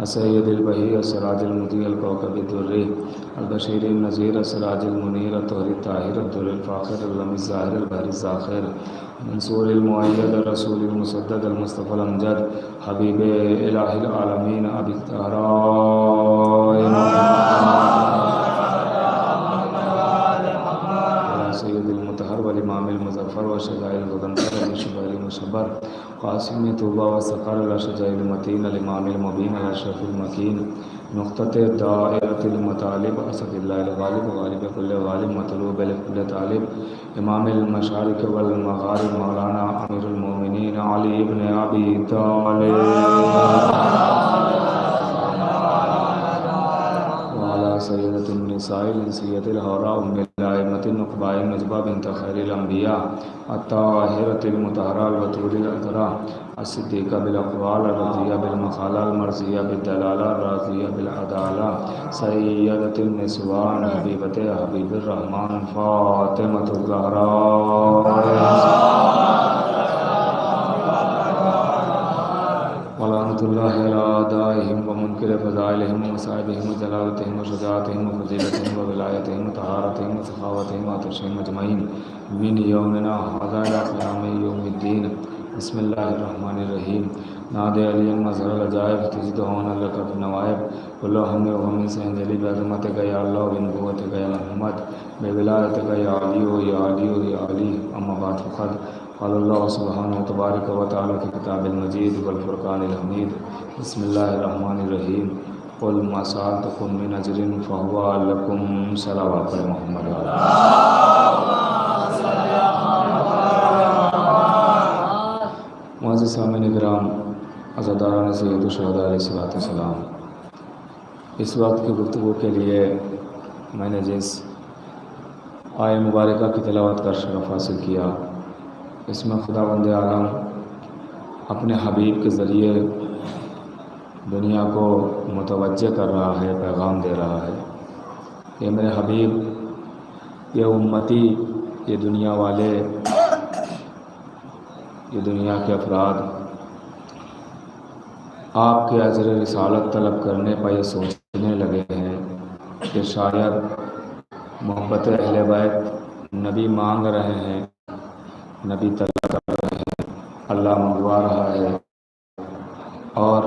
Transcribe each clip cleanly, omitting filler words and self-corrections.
السید البہی السراج المضیء الکوكب الدری al Bashir النذیر السراج المنیر الطہر الطاہر al Durr الفاخر العلم الظاہر البحر الزاخر منصور المؤید الرسول المسدد المصطفى الامجد حبیب الہ العالمین ابی الطہراء سید المطہر والامام المظفر وشجاع الغدنفر والشبیر المشبر قاسم طوبہ وسقر الاشجع المتین الامام المبین الاشرف المکین نقطۃ دائرۃ المطالب اسد اللہ الغالب غالب کل غالب مطلوب لکل طالب امام المشارق والمغارب مولانا امیر المومنین علی ابن ابی طالب وعلی سیدۃ النساء الانسیۃ الحوراء ام الائمۃ النقباء النجبہ بنت خیر الانبیاء الطاہرۃ المطہرہ البتول العطرہ الصدیقہ بالاقوال الرضیہ بالمقالہ المرضیہ بالدلالہ الراضیہ بالعدالہ سیدۃ النسوان حبیبۃ حبیب الرحمن فاطمۃ الزہراء ولعنۃ اللہ علی اعدائہم ومنکر فضائلہم ومصائبہم وجلالتہم وشجاعتہم وفضیلتہم وولایتہم وطہارتہم وسخاوتہم وعطشہم اجمعین من یومنا ھذا الی قیام یوم الدین بسم اللہ الرحمن الرحیم ناد علی مظہر العجائب تجدہون لک فی النوائب کلو ہم و غمی سے انجلی بعظمتک یا اللہ بنبوتک یا محمد بولایتک یا علی یا علی یا علی اما بعد فقد قال اللہ سبحانہ تبارک و تعالی فی کتاب المجید والفرقان الحمید بسم اللہ الرحمن الرحیم قل ما صادقکم من اجر فہو لکم صلوات پر محمد معزز سامعین کرام عزاداران سید الشہداء علیہ السلام، اس وقت کی گفتگو کے لیے میں نے جس آیہ مبارکہ کی تلاوت کا شرف حاصل کیا، اس میں خداوند عالم اپنے حبیب کے ذریعے دنیا کو متوجہ کر رہا ہے، پیغام دے رہا ہے کہ میرے حبیب، یہ امتی، یہ دنیا والے، یہ دنیا کے افراد آپ کے اجر رسالت طلب کرنے پر یہ سوچنے لگے ہیں کہ شاید محبت اہل بیت نبی مانگ رہے ہیں، نبی طلب کر رہے ہیں، اللہ منگوا رہا ہے اور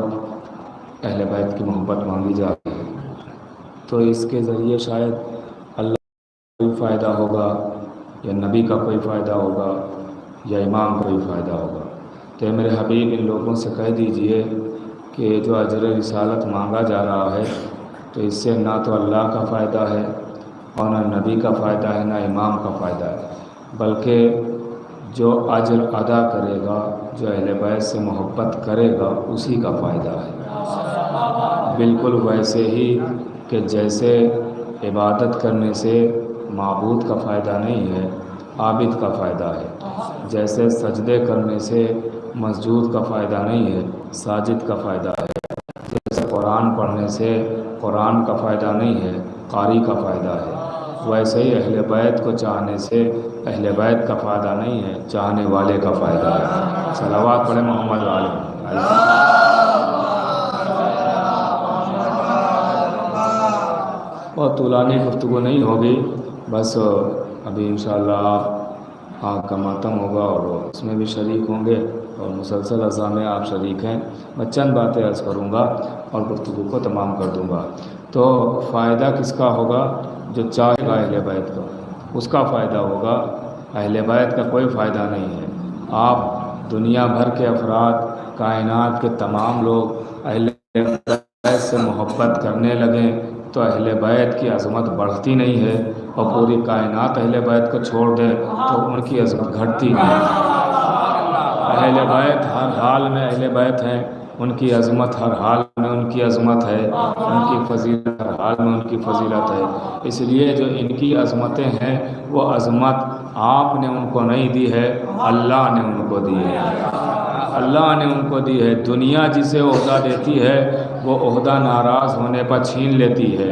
اہل بیت کی محبت مانگی جا رہی ہے، تو اس کے ذریعے شاید اللہ کا کوئی فائدہ ہوگا یا نبی کا کوئی فائدہ ہوگا یا امام کا کوئی فائدہ ہوگا۔ تو میرے حبیب ان لوگوں سے کہہ دیجئے کہ جو اجر رسالت مانگا جا رہا ہے تو اس سے نہ تو اللہ کا فائدہ ہے اور نہ نبی کا فائدہ ہے، نہ امام کا فائدہ ہے، بلکہ جو اجر ادا کرے گا، جو اہل بیت سے محبت کرے گا، اسی کا فائدہ ہے۔ بالکل ویسے ہی کہ جیسے عبادت کرنے سے معبود کا فائدہ نہیں ہے، عابد کا فائدہ ہے، جیسے سجدے کرنے سے مسجود کا فائدہ نہیں ہے، ساجد کا فائدہ ہے، جیسے قرآن پڑھنے سے قرآن کا فائدہ نہیں ہے، قاری کا فائدہ ہے، ویسے ہی اہل بیت کو چاہنے سے اہل بیت کا فائدہ نہیں ہے، چاہنے والے کا فائدہ ہے۔ صلوات پڑھیں محمد علیہ۔ اور طولانی گفتگو نہیں ہوگی، بس ابھی انشاءاللہ آنکھ کا ماتم ہوگا اور اس میں بھی شریک ہوں گے اور مسلسل اعضاء میں آپ شریک ہیں۔ میں چند باتیں عرض کروں گا اور گفتگو کو تمام کر دوں گا۔ تو فائدہ کس کا ہوگا؟ جو چاہے گا اہل بیت کا، اس کا فائدہ ہوگا، اہل بیت کا کوئی فائدہ نہیں ہے۔ آپ دنیا بھر کے افراد، کائنات کے تمام لوگ اہل بیت سے محبت کرنے لگیں تو اہل بیت کی عظمت بڑھتی نہیں ہے، اور پوری کائنات اہل بیت کو چھوڑ دے تو ان کی عظمت گھٹتی نہیں ہے۔ اہل بیت ہر حال میں اہل بیت ہیں، ان کی عظمت ہر حال میں ان کی عظمت ہے، ان کی فضیلت ہر حال میں ان کی فضیلت ہے۔ اس لیے جو ان کی عظمتیں ہیں وہ عظمت آپ نے ان کو نہیں دی ہے، اللہ نے ان کو دی ہے، اللہ نے ان کو دی ہے۔ دنیا جسے عہدہ دیتی ہے وہ عہدہ ناراض ہونے پر چھین لیتی ہے،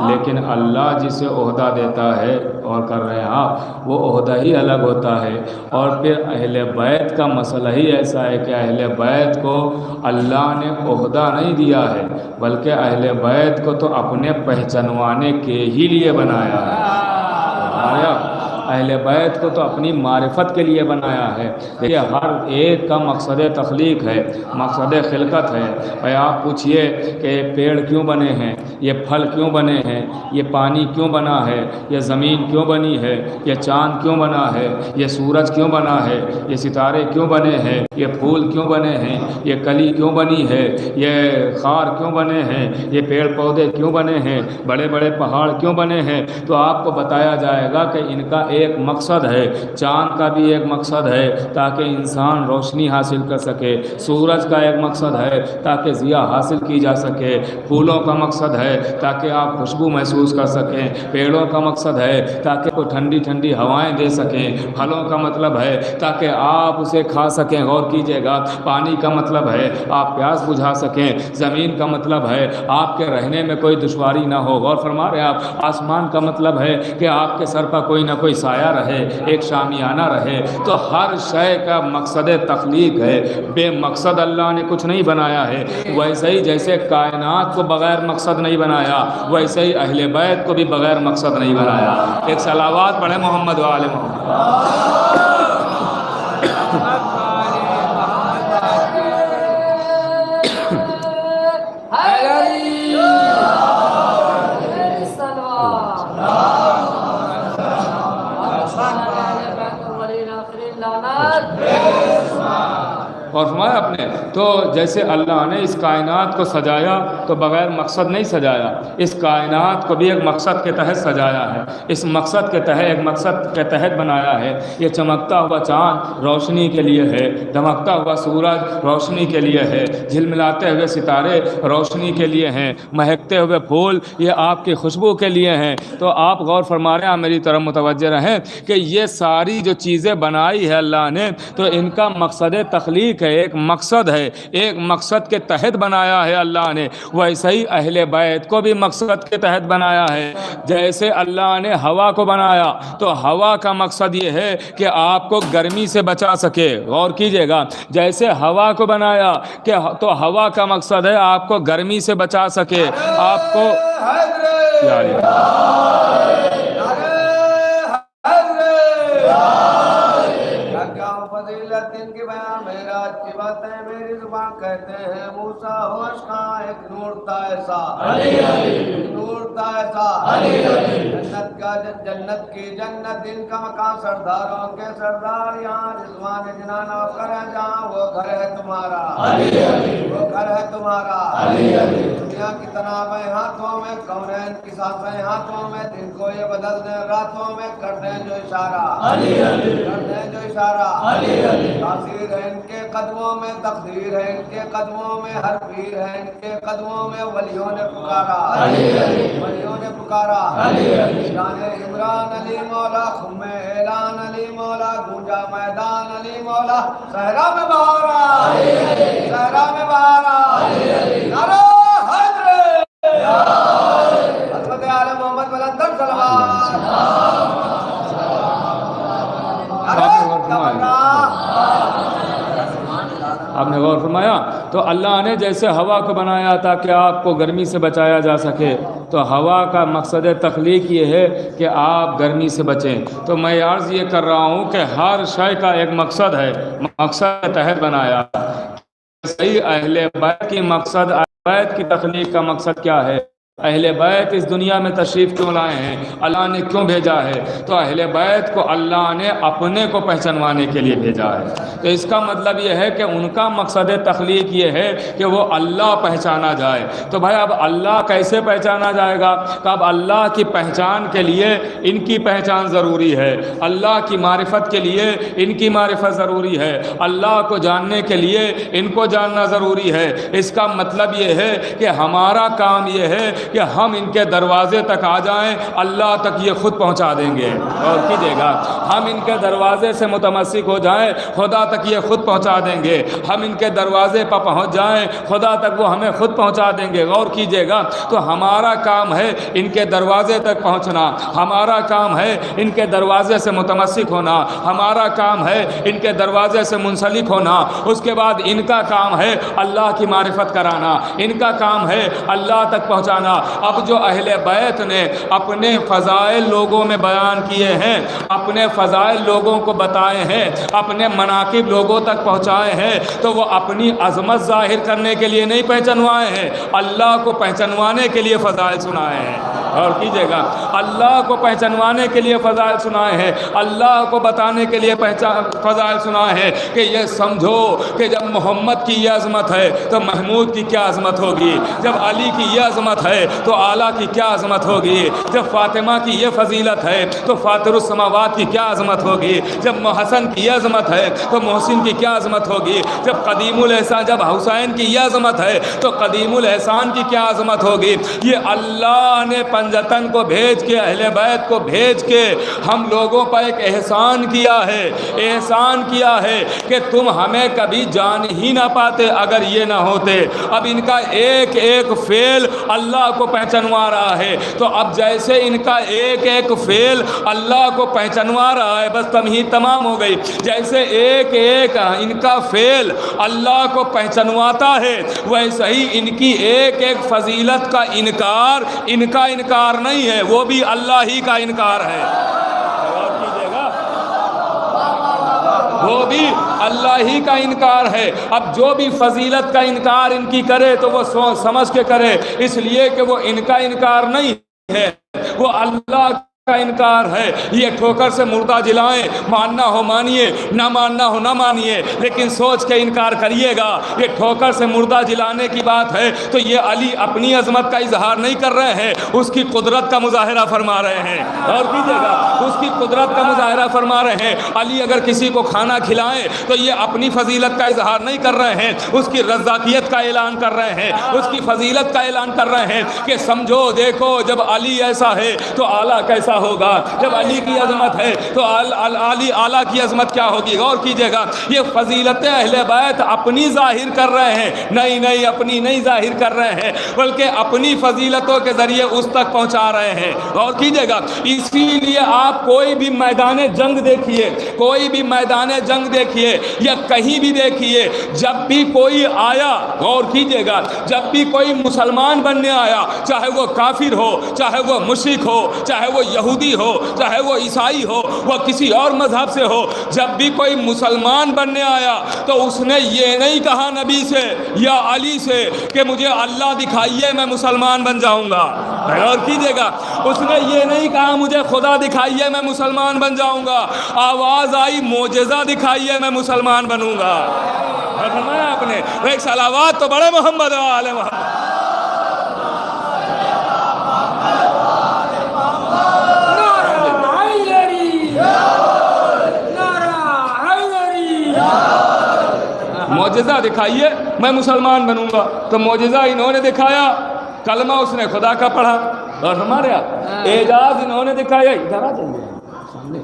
لیکن اللہ جسے عہدہ دیتا ہے غور کر رہے ہیں آپ، وہ عہدہ ہی الگ ہوتا ہے۔ اور پھر اہل بیت کا مسئلہ ہی ایسا ہے کہ اہل بیت کو اللہ نے عہدہ نہیں دیا ہے، بلکہ اہل بیت کو تو اپنے پہچانوانے کے ہی لیے بنایا ہے۔ اہل بیت کو تو اپنی معرفت کے لیے بنایا ہے۔ دیکھیے ہر ایک کا مقصد تخلیق ہے، مقصد خلقت ہے۔ اور آپ پوچھئے کہ یہ پیڑ کیوں بنے ہیں، یہ پھل کیوں بنے ہیں، یہ پانی کیوں بنا ہے، یہ زمین کیوں بنی ہے، یہ چاند کیوں بنا ہے، یہ سورج کیوں بنا ہے، یہ ستارے کیوں بنے ہیں، یہ پھول کیوں بنے ہیں، یہ کلی کیوں بنی ہے، یہ خار کیوں بنے ہیں، یہ پیڑ پودے کیوں بنے ہیں، بڑے بڑے پہاڑ کیوں بنے ہیں، تو آپ کو بتایا جائے گا کہ ان کا ایک مقصد ہے۔ چاند کا بھی ایک مقصد ہے تاکہ انسان روشنی حاصل کر سکے، سورج کا ایک مقصد ہے تاکہ ضیاء حاصل کی جا سکے، پھولوں کا مقصد ہے تاکہ آپ خوشبو محسوس کر سکیں، پیڑوں کا مقصد ہے تاکہ کوئی ٹھنڈی ٹھنڈی ہوائیں دے سکیں، پھلوں کا مطلب ہے تاکہ آپ اسے کھا سکیں، غور کیجئے گا، پانی کا مطلب ہے آپ پیاس بجھا سکیں، زمین کا مطلب ہے آپ کے رہنے میں کوئی دشواری نہ ہو، غور فرما رہے آپ، آسمان کا مطلب ہے کہ آپ کے سر پر کوئی نہ کوئی سایہ رہے، ایک شامیانہ رہے۔ تو ہر شے کا مقصد تخلیق ہے، بے مقصد اللہ نے کچھ نہیں بنایا ہے۔ ویسے ہی جیسے کائنات کو بغیر مقصد نہیں بنایا، ویسے ہی اہل بیت کو بھی بغیر مقصد نہیں بنایا۔ ایک صلوات پڑھیں محمد و آل محمد۔ اور فرمایا آپ نے تو جیسے اللہ نے اس کائنات کو سجایا تو بغیر مقصد نہیں سجایا، اس کائنات کو بھی ایک مقصد کے تحت سجایا ہے، اس مقصد کے تحت ایک مقصد کے تحت بنایا ہے۔ یہ چمکتا ہوا چاند روشنی کے لیے ہے، دمکتا ہوا سورج روشنی کے لیے ہے، جھلملاتے ہوئے ستارے روشنی کے لیے ہیں، مہکتے ہوئے پھول یہ آپ کی خوشبو کے لیے ہیں۔ تو آپ غور فرما رہے ہیں، میری طرف متوجہ رہیں کہ یہ ساری جو چیزیں بنائی ہے اللہ نے تو ان کا مقصد تخلیق ہے، ایک مقصد ہے، ایک مقصد کے تحت بنایا ہے اللہ نے۔ ویسے ہی اہل بیت کو بھی مقصد کے تحت بنایا ہے۔ جیسے اللہ نے ہوا کو بنایا تو ہوا کا مقصد یہ ہے کہ آپ کو گرمی سے بچا سکے، غور کیجئے گا، جیسے ہوا کو بنایا کہ تو ہوا کا مقصد ہے آپ کو گرمی سے بچا سکے، آپ کو دن کی بیان معراج کی باتیں میری زبان کہتے ہیں موسیٰ ہوش کا ایک نور تھا ایسا، نور تھا ایسا، جنت کی جنت ان کا مکان سرداروں کے سردار، یہاں رضوان جنان کر ہے جہاں وہ گھر ہے تمہارا، وہ گھر ہے تمہارا۔ دنیا کی تنابیں ہاتھوں میں، کونین کی سانسیں ہاتھوں میں، دن کو یہ بدل دیں راتوں میں، کر دیں جو اشارہ، کر دیں جو اشارہ۔ تاثیر ہے ان کے قدموں میں، تقدیر ہے ان کے قدموں میں، ہر پیر ہے ان کے قدموں میں، ولیوں نے پکارا، ولیوں نے پکارا۔ شان عمران علی مولا، خم اعلان علی مولا، گونجا میدان علی مولا، صحرا میں بہارا، صحرا میں بہارا۔ نعرہ حیدر، حضرت آل محمد بلندر صلوات۔ آپ نے غور فرمایا تو اللہ نے جیسے ہوا کو بنایا تاکہ آپ کو گرمی سے بچایا جا سکے، تو ہوا کا مقصد تخلیق یہ ہے کہ آپ گرمی سے بچیں۔ تو میں عرض یہ کر رہا ہوں کہ ہر شے کا ایک مقصد ہے، مقصد کے تحت بنایا۔ صحیح اہل بیت کی مقصد، اہل بیت کی تخلیق کا مقصد کیا ہے؟ اہل بیت اس دنیا میں تشریف کیوں لائے ہیں، اللہ نے کیوں بھیجا ہے؟ تو اہل بیت کو اللہ نے اپنے کو پہچانوانے کے لیے بھیجا ہے۔ تو اس کا مطلب یہ ہے کہ ان کا مقصد تخلیق یہ ہے کہ وہ اللہ پہچانا جائے۔ تو بھائی اب اللہ کیسے پہچانا جائے گا؟ کہ اب اللہ کی پہچان کے لیے ان کی پہچان ضروری ہے، اللہ کی معرفت کے لیے ان کی معرفت ضروری ہے، اللہ کو جاننے کے لیے ان کو جاننا ضروری ہے۔ اس کا مطلب یہ ہے کہ ہمارا کام یہ ہے کہ ہم ان کے دروازے تک آ جائیں اللہ تک یہ خود پہنچا دیں گے. اور کیجیے گا, ہم ان کے دروازے سے متمسک ہو جائیں خدا تک یہ خود پہنچا دیں گے. ہم ان کے دروازے پر پہنچ جائیں خدا تک وہ ہمیں خود پہنچا دیں گے. غور کیجیے گا, تو ہمارا کام ہے ان کے دروازے تک پہنچنا, ہمارا کام ہے ان کے دروازے سے متمسک ہونا, ہمارا کام ہے ان کے دروازے سے منسلک ہونا. اس کے بعد ان کا کام ہے اللہ کی معرفت کرانا, ان کا کام ہے اللہ تک پہنچانا. اب جو اہل بیت نے اپنے فضائل لوگوں میں بیان کیے ہیں, اپنے فضائل لوگوں کو بتائے ہیں, اپنے مناقب لوگوں تک پہنچائے ہیں, تو وہ اپنی عظمت ظاہر کرنے کے لیے نہیں پہچنوائے ہیں, اللہ کو پہچنوانے کے لیے فضائل سنائے ہیں. اور کیجیے گا, اللہ کو پہچنوانے کے لیے فضائل سنائے ہیں, اللہ کو بتانے کے لیے فضائل سنائے ہیں کہ یہ سمجھو کہ جب محمد کی یہ عظمت ہے تو محمود کی کیا عظمت ہوگی, جب علی کی یہ عظمت ہے تو اعلیٰ کی کیا عظمت ہوگی, جب فاطمہ کی یہ فضیلت ہے تو فاطر السماوات کی کیا عظمت ہوگی, جب حسن کی یہ عظمت ہے تو محسن کی کیا عظمت ہوگی, جب قدیم الاحسان, جب حسین کی یہ عظمت ہے تو قدیم الاحسان کی کیا عظمت ہوگی. یہ اللہ نے پنجتن کو بھیج کے, اہل بیت کو بھیج کے ہم لوگوں پر ایک احسان کیا ہے, احسان کیا ہے کہ تم ہمیں کبھی جان ہی نہ پاتے اگر یہ نہ ہوتے. اب ان کا ایک ایک فعل اللہ کو پہچنوا رہا ہے, تو اب جیسے ان کا ایک ایک فعل اللہ کو پہچنوا رہا ہے, بس تمہید تمام ہو گئی. جیسے ایک ایک ان کا فعل اللہ کو پہچنواتا ہے, ویسے ہی ان کی ایک ایک فضیلت کا انکار ان کا انکار نہیں ہے, وہ بھی اللہ ہی کا انکار ہے. وہ بھی اللہ ہی کا انکار ہے. اب جو بھی فضیلت کا انکار ان کی کرے تو وہ سوچ سمجھ کے کرے, اس لیے کہ وہ ان کا انکار نہیں ہے, وہ اللہ کا انکار ہے. یہ ٹھوکر سے مردہ جلائیں, ماننا ہو مانیے, نہ ماننا ہو نہ مانیے, لیکن سوچ کے انکار کریے گا. یہ ٹھوکر سے مردہ جلانے کی بات ہے تو یہ علی اپنی عظمت کا اظہار نہیں کر رہے ہیں, اس کی قدرت کا مظاہرہ فرما رہے ہیں. اور کیجیے گا, اس کی قدرت کا مظاہرہ فرما رہے ہیں. علی اگر کسی کو کھانا کھلائیں تو یہ اپنی فضیلت کا اظہار نہیں کر رہے ہیں, اس کی رزاقیت کا اعلان کر رہے ہیں, اس کی فضیلت کا اعلان کر رہے ہیں کہ سمجھو دیکھو جب علی ایسا ہے تو اعلیٰ کیسا ہوگا, جب علی کی عظمت ہے تو علی اعلیٰ کی عظمت کیا ہوگی. غور کیجیے گا, یہ فضیلت اہل بیت اپنی ظاہر کر رہے ہیں, نہیں اپنی نہیں ظاہر کر رہے ہیں, بلکہ اپنی فضیلتوں کے ذریعے اس تک پہنچا رہے ہیں. غور کیجیے گا, اسی لیے آپ کوئی بھی میدان جنگ دیکھیے, کوئی بھی میدان جنگ دیکھیے یا کہیں بھی دیکھیے, جب بھی کوئی آیا, غور کیجیے گا, جب بھی کوئی مسلمان بننے آیا, چاہے وہ کافر ہو, چاہے وہ مشرک ہو, چاہے وہ یہودی ہو, چاہے وہ عیسائی ہو, وہ کسی اور مذہب سے ہو, جب بھی کوئی مسلمان بننے آیا تو اس نے یہ نہیں کہا نبی سے یا علی سے کہ مجھے اللہ دکھائیے میں مسلمان بن جاؤں گا. غور کیجیے گا, اس نے یہ نہیں کہا مجھے خدا دکھائیے میں مسلمان بن جاؤں گا. آواز آئی معجزہ دکھائیے میں مسلمان بنوں گا. فرمایا آپ نے, ایک صلوات تو بڑے محمد والے محمد. معجزہ دکھائیے میں مسلمان بنوں گا. تو معجزہ انہوں نے دکھایا, کلمہ اس نے خدا کا پڑھا. اور ہمارے اعجاز انہوں نے دکھایا, ادھر آ جائیے,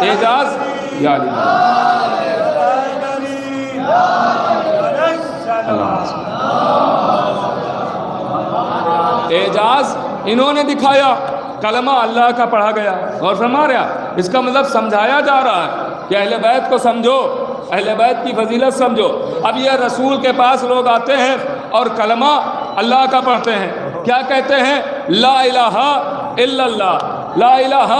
اعجاز یا اعجاز انہوں نے دکھایا, کلمہ اللہ کا پڑھا گیا. اور فرما رہا, اس کا مطلب سمجھایا جا رہا ہے کہ اہل بیت کو سمجھو, اہل بیت کی فضیلت سمجھو. اب یہ رسول کے پاس لوگ آتے ہیں اور کلمہ اللہ کا پڑھتے ہیں, کیا کہتے ہیں؟ لا الہ الا اللہ, لا الہ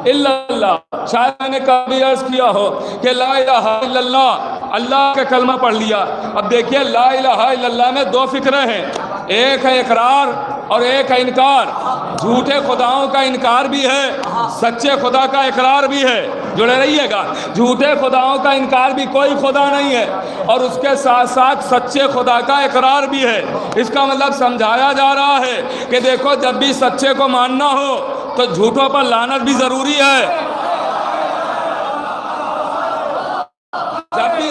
الا اللہ. شاید میں نے کبھی عرض کیا ہو کہ لا الہ الا اللہ, اللہ کا کلمہ پڑھ لیا. اب دیکھیے لا الہ الا اللہ میں دو فکریں ہیں, ایک ہے اقرار اور ایک ہے انکار. جھوٹے خداؤں کا انکار بھی ہے, سچے خدا کا اقرار بھی ہے. جڑے رہیے گا, جھوٹے خداؤں کا انکار بھی کوئی خدا نہیں ہے, اور اس کے ساتھ ساتھ سچے خدا کا اقرار بھی ہے. اس کا مطلب سمجھایا جا رہا ہے کہ دیکھو جب بھی سچے کو ماننا ہو تو جھوٹوں پر لعنت بھی ضروری ہے. جب بھی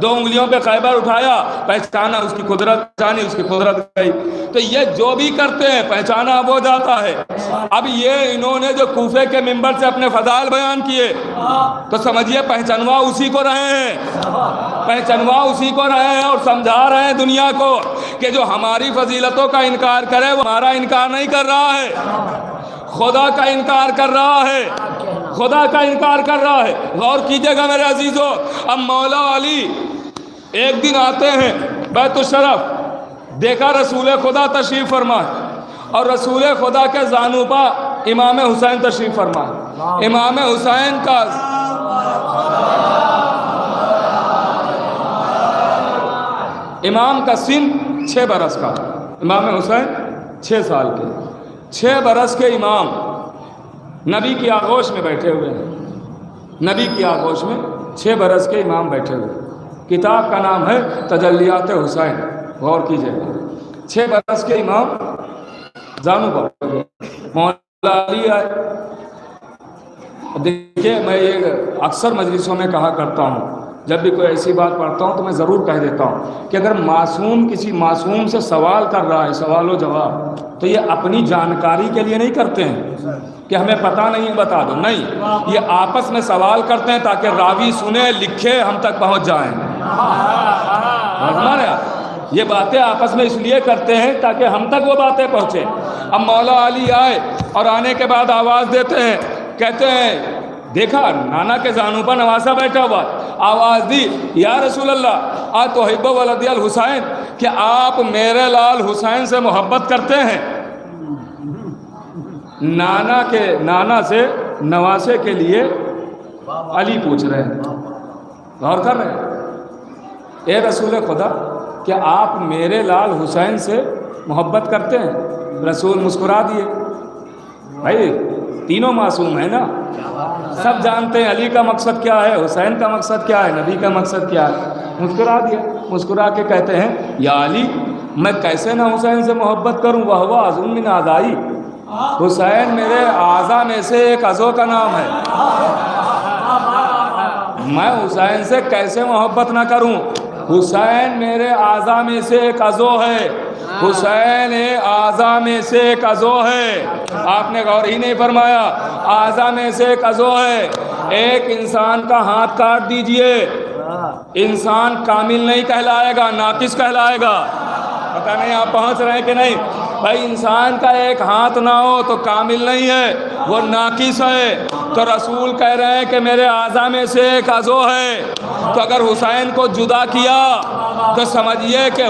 2 انگلیوں پہ خیبر اٹھایا، پہچانا اس کی قدرت، پہچانی اس کی قدرت گئی. تو یہ جو بھی کرتے ہیں پہچانا اب ہو جاتا ہے. اب یہ انہوں نے جو کوفے کے منبر سے اپنے فضائل بیان کیے تو سمجھیے پہچانوا اسی کو رہے ہیں، پہچانوا اسی کو رہے ہیں اور سمجھا رہے ہیں دنیا کو کہ جو ہماری فضیلتوں کا انکار کرے وہ ہمارا انکار نہیں کر رہا ہے، خدا کا انکار کر رہا ہے، خدا کا انکار کر رہا ہے. غور کیجئے گا میرے عزیزو. اب مولا علی ایک دن آتے ہیں بیت الشرف، دیکھا رسول خدا تشریف فرما اور رسول خدا کے زانو پا امام حسین تشریف فرما. امام حسین کا امام کا سن 6 برس کا، امام حسین 6 سال کے، 6 برس کے امام نبی کی آغوش میں بیٹھے ہوئے ہیں. نبی کی آغوش میں 6 برس کے امام بیٹھے ہوئے. کتاب کا نام ہے تجلیات حسین. غور کیجئے، 6 برس کے امام زانو پر مولا علی آئے. دیکھیے میں یہ اکثر مجلسوں میں کہا کرتا ہوں، جب بھی کوئی ایسی بات پڑھتا ہوں تو میں ضرور کہہ دیتا ہوں کہ اگر معصوم کسی معصوم سے سوال کر رہا ہے، سوال و جواب، تو یہ اپنی جانکاری کے لیے نہیں کرتے ہیں کہ ہمیں پتہ نہیں بتا دو، نہیں، یہ آپس میں سوال کرتے ہیں تاکہ راوی سنے، لکھے، ہم تک پہنچ جائیں. ہمارے یہ باتیں آپس میں اس لیے کرتے ہیں تاکہ ہم تک وہ باتیں پہنچے. اب مولا علی آئے اور آنے کے بعد آواز دیتے ہیں، کہتے ہیں دیکھا نانا کے زانو پر نواسا بیٹھا ہوا، آواز دی یا رسول اللہ اتحب ولدی الحسین، کہ آپ میرے لال حسین سے محبت کرتے ہیں. نانا سے نواسے کے لیے علی پوچھ رہے ہیں، غور کر رہے ہیں، اے رسول خدا کہ آپ میرے لال حسین سے محبت کرتے ہیں؟ رسول مسکرا دیے. بھائی تینوں معصوم ہیں نا، سب جانتے ہیں علی کا مقصد کیا ہے، حسین کا مقصد کیا ہے، نبی کا مقصد کیا ہے. مسکرا دیا. مسکرا کے کہتے ہیں یا علی میں کیسے نہ حسین سے محبت کروں، وہ عظم من اعضائی، حسین میرے اعضاء میں سے ایک عضو کا نام ہے، میں حسین سے کیسے محبت نہ کروں. حسین میرے اعضاء میں سے ایک عضو ہے، حسین اعضاء میں سے ایک عضو ہے. آپ نے غور ہی نہیں فرمایا، اعضاء میں سے ایک عضو ہے. ایک انسان کا ہاتھ کاٹ دیجئے، انسان کامل نہیں کہلائے گا، ناقص کہلائے گا. پتہ نہیں آپ پہنچ رہے ہیں کہ نہیں. بھائی انسان کا ایک ہاتھ نہ ہو تو کامل نہیں ہے، وہ ناقص ہے. تو رسول کہہ رہے ہیں کہ میرے اعضاء میں سے ایک عضو ہے. تو اگر حسین کو جدا کیا تو سمجھیے کہ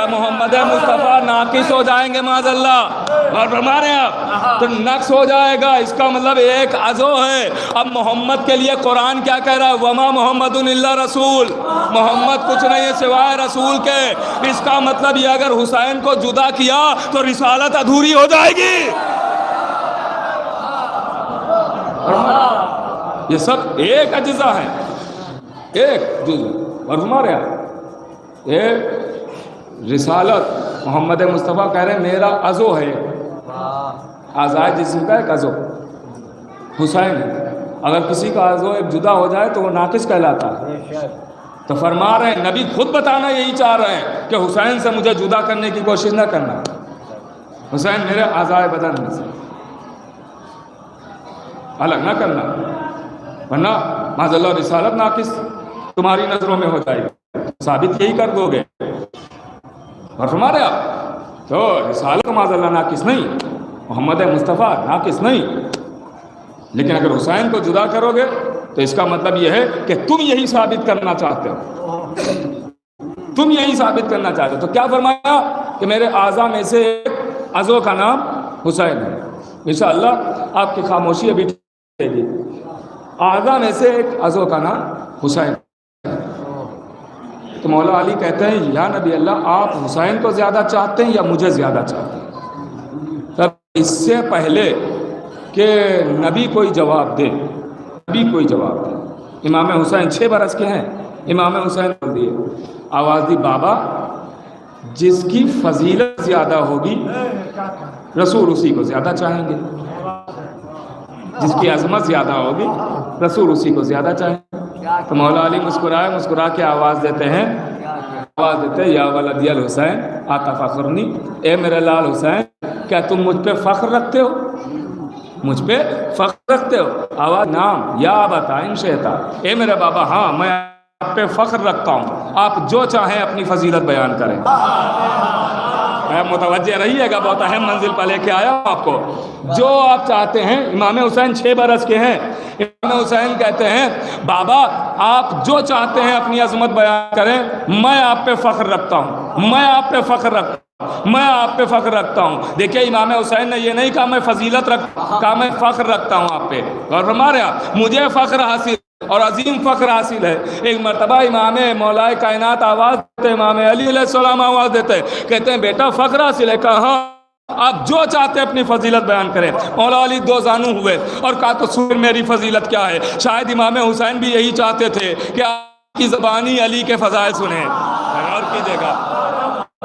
محمد مصطفیٰ ناقص ہو جائیں گے معاذ اللہ. اور فرما رہے ہیں آپ تو نقص ہو جائے گا، اس کا مطلب ایک عضو ہے. اب محمد کے لیے قرآن کیا کہہ رہا ہے، وما محمد الا رسول، محمد کچھ نہیں ہے سوائے رسول کے. اس کا مطلب یہ اگر حسین کو جدا کیا تو رسالت ادھوری ہو جائے گی. یہ سب ایک اجزا ہے، ایک جزء. اور ہمارے یہ رسالت محمد مصطفیٰ کہہ رہے ہیں میرا عضو ہے، آزاد جسم کا ایک عضو حسین ہے. اگر کسی کا عضو ایک جدا ہو جائے تو وہ ناقص کہلاتا ہے. تو فرما رہے ہیں نبی خود بتانا یہی چاہ رہے ہیں کہ حسین سے مجھے جدا کرنے کی کوشش نہ کرنا، حسین میرے اعضائے بدن میں سے الگ نہ کرنا، ورنہ معاذ اللہ رسالت ناقص تمہاری نظروں میں ہو جائے گی، ثابت یہی کر دو گے. اور فرما رہے آپ تو رسالت معاذ اللہ ناقص نہیں، محمد مصطفیٰ ناقص نہیں. لیکن اگر حسین کو جدا کرو گے تو اس کا مطلب یہ ہے کہ تم یہی ثابت کرنا چاہتے ہو، تم یہی ثابت کرنا چاہتے ہو. تو کیا فرمایا کہ میرے اعضاء میں سے ایک عضو کا نام حسین ہے. انشاءاللہ آپ کی خاموشی ابھی ٹھیک ہے. اعضاء میں سے ایک عضو کا نام حسین. تو مولا علی کہتے ہیں یا نبی اللہ آپ حسین کو زیادہ چاہتے ہیں یا مجھے زیادہ چاہتے ہیں؟ تب اس سے پہلے کہ نبی کوئی جواب دے، نبی کوئی جواب دے، امام حسین 6 برس کے ہیں. امام حسین بول دیے، آواز دی بابا جس کی فضیلت زیادہ ہوگی رسول اسی کو زیادہ چاہیں گے، جس کی عظمت زیادہ ہوگی رسول اسی کو زیادہ چاہیں گے. تو مولا علی مسکرائے، مسکرا کے آواز دیتے ہیں، آواز دیتے یا ولدی الحسین آتا فخرنی، اے میرے لال حسین کیا تم مجھ پہ فخر رکھتے ہو؟ مجھ پہ فخر رکھتے ہو؟ آواز نام یا بتا ان شئتا، اے میرے بابا ہاں میں آپ پہ فخر رکھتا ہوں، آپ جو چاہیں اپنی فضیلت بیان کریں۔ متوجہ رہیے گا، بہت اہم منزل پر لے کے آیا ہوں آپ کو۔ جو آپ چاہتے ہیں، امام حسین 6 برس کے ہیں، امام حسین کہتے ہیں بابا آپ جو چاہتے ہیں اپنی عظمت بیان کریں، میں آپ پہ فخر رکھتا ہوں، میں آپ پہ فخر رکھتا ہوں، میں آپ پہ فخر رکھتا ہوں۔ دیکھیے امام حسین نے یہ نہیں کہا میں فضیلت کہا میں فخر رکھتا ہوں آپ پہ، اور ہمارے یہاں مجھے فخر حاصل اور عظیم فخر حاصل ہے۔ ایک مرتبہ امام مولا کائنات آواز دیتے، امام علی علیہ السلام آواز دیتے، کہتے ہیں بیٹا فخر حاصل ہے؟ کہا آپ جو چاہتے ہیں اپنی فضیلت بیان کریں۔ مولا علی 2 زانو ہوئے اور کہا تو سن میری فضیلت کیا ہے۔ شاید امام حسین بھی یہی چاہتے تھے کہ آپ کی زبانی علی کے فضائل سنیں، غور کیجیے گا،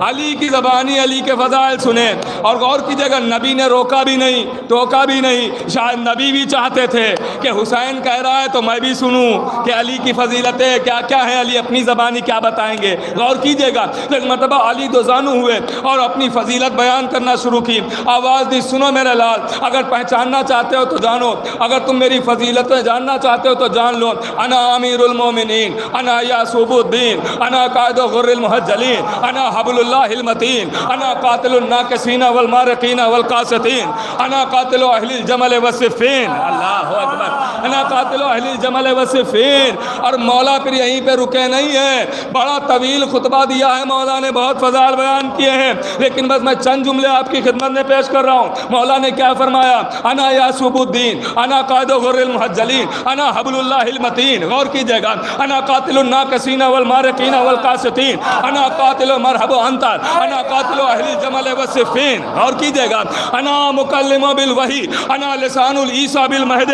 علی کی زبانی علی کے فضائل سنیں، اور غور کیجیے گا نبی نے روکا بھی نہیں، ٹوکا بھی نہیں۔ شاید نبی بھی چاہتے تھے کہ حسین کہہ رہا ہے تو میں بھی سنوں کہ علی کی فضیلتیں کیا کیا ہیں، علی اپنی زبانی کیا بتائیں گے۔ غور کیجیے گا، ایک مرتبہ علی 2 زانو ہوئے اور اپنی فضیلت بیان کرنا شروع کی، آواز دی سنو میرے لال، اگر پہچاننا چاہتے ہو تو جانو، اگر تم میری فضیلتیں جاننا چاہتے ہو تو جان لو، انا امیر المومنین، انا یعصوب الدین، انا قائد غر المحجلین، انا حبل اللہ المتین، انا قاتل الناکسین والمارقین والقاسطین، انا قاتل اہل الجمل والصفین، اللہ اکبر، انا قاتل اہل الجمل والصفین۔ اور مولا پھر یہیں پہ رکے نہیں ہیں، بڑا طویل خطبہ دیا ہے مولا نے، بہت فضائل بیان کیے ہیں، لیکن بس میں چند جملے آپ کی خدمت میں پیش کر رہا ہوں۔ مولا نے کیا فرمایا؟ انا یعصوب الدین، انا قائد غر المحجلین، انا حبل اللہ المتین، غور کیجیے گا، انا قاتل الناکسین والمارقین والقاسطین، انا قاتل مرحب انت، انا قاتل اہل الجمل والصفین، غور کیجیے گا، انا مکلم بالوحی، انا لسان العیسیٰ بالمہد،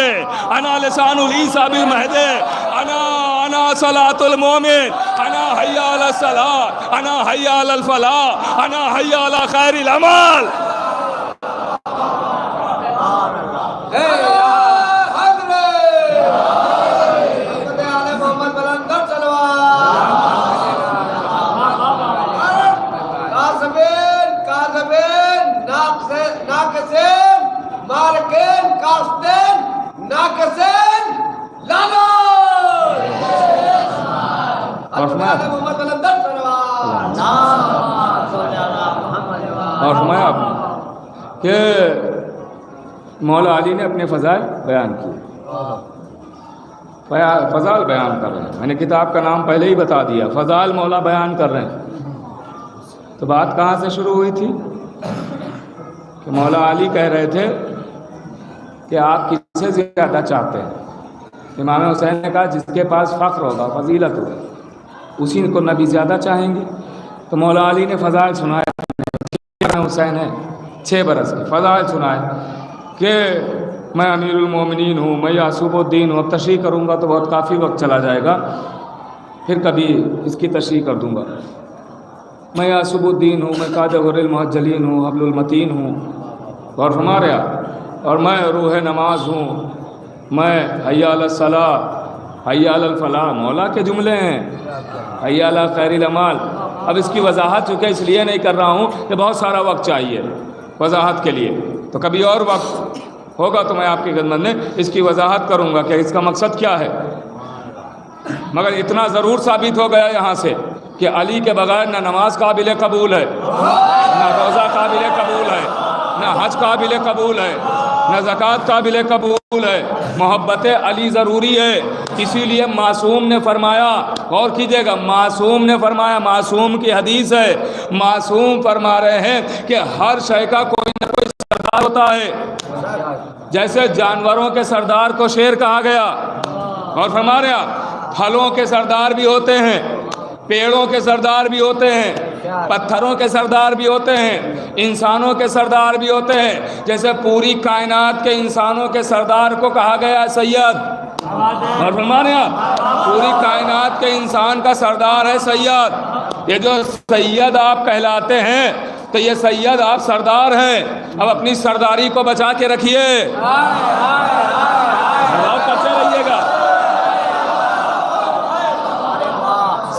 انا لسان العیسیٰ بالمہد، انا صلاۃ المومن، انا حی علی الصلاۃ، انا حی علی الفلاح، انا حی علی خیر العمل۔ اور فرمایا آپ نے کہ مولا علی نے اپنے فضائل بیان کیے، فضائل بیان کر رہے ہیں، میں نے کتاب کا نام پہلے ہی بتا دیا، فضائل مولا بیان کر رہے ہیں۔ تو بات کہاں سے شروع ہوئی تھی کہ مولا علی کہہ رہے تھے کہ آپ کس سے زیادہ چاہتے ہیں؟ امام حسین نے کہا جس کے پاس فخر ہوگا، فضیلت ہوگا، اسی کو نبی زیادہ چاہیں گے۔ تو مولا علی نے فضائل سنایا، حسین ہے 6 برس کے فضائل سنائے کہ میں امیر المومنین ہوں، میں یعصوب الدین ہوں۔ اب تشریح کروں گا تو بہت کافی وقت چلا جائے گا، پھر کبھی اس کی تشریح کر دوں گا۔ میں یعصوب الدین ہوں، میں قائد غر المحجلین ہوں، حبل المتین ہوں، اور ہمارا اور میں روح نماز ہوں، میں حی علی الصلاۃ، حی علی الفلاح، مولا کے جملے ہیں، حی علی خیر العمل۔ اب اس کی وضاحت چونکہ اس لیے نہیں کر رہا ہوں کہ بہت سارا وقت چاہیے وضاحت کے لیے، تو کبھی اور وقت ہوگا تو میں آپ کی خدمت میں اس کی وضاحت کروں گا کہ اس کا مقصد کیا ہے۔ مگر اتنا ضرور ثابت ہو گیا یہاں سے کہ علی کے بغیر نہ نماز قابل قبول ہے، نہ روزہ قابل قبول ہے، نہ حج قابل قبول ہے، نہ زکوٰۃ قابل قبول ہے۔ محبت علی ضروری ہے، اسی لیے معصوم نے فرمایا، غور کیجیے گا، معصوم نے فرمایا، معصوم کی حدیث ہے، معصوم فرما رہے ہیں کہ ہر شے کا کوئی نہ کوئی سردار ہوتا ہے۔ جیسے جانوروں کے سردار کو شیر کہا گیا، اور فرما رہے ہیں پھلوں کے سردار بھی ہوتے ہیں، پیڑوں کے سردار بھی ہوتے ہیں، پتھروں کے سردار بھی ہوتے ہیں، انسانوں کے سردار بھی ہوتے ہیں۔ جیسے پوری کائنات کے انسانوں کے سردار کو کہا گیا سید، اور فرما رہے ہیں پوری کائنات کے انسان کا سردار ہے سید۔ یہ جو سید آپ کہلاتے ہیں تو یہ سید آپ سردار ہیں، اب اپنی سرداری کو بچا کے رکھیے، کرتے رہیے گا،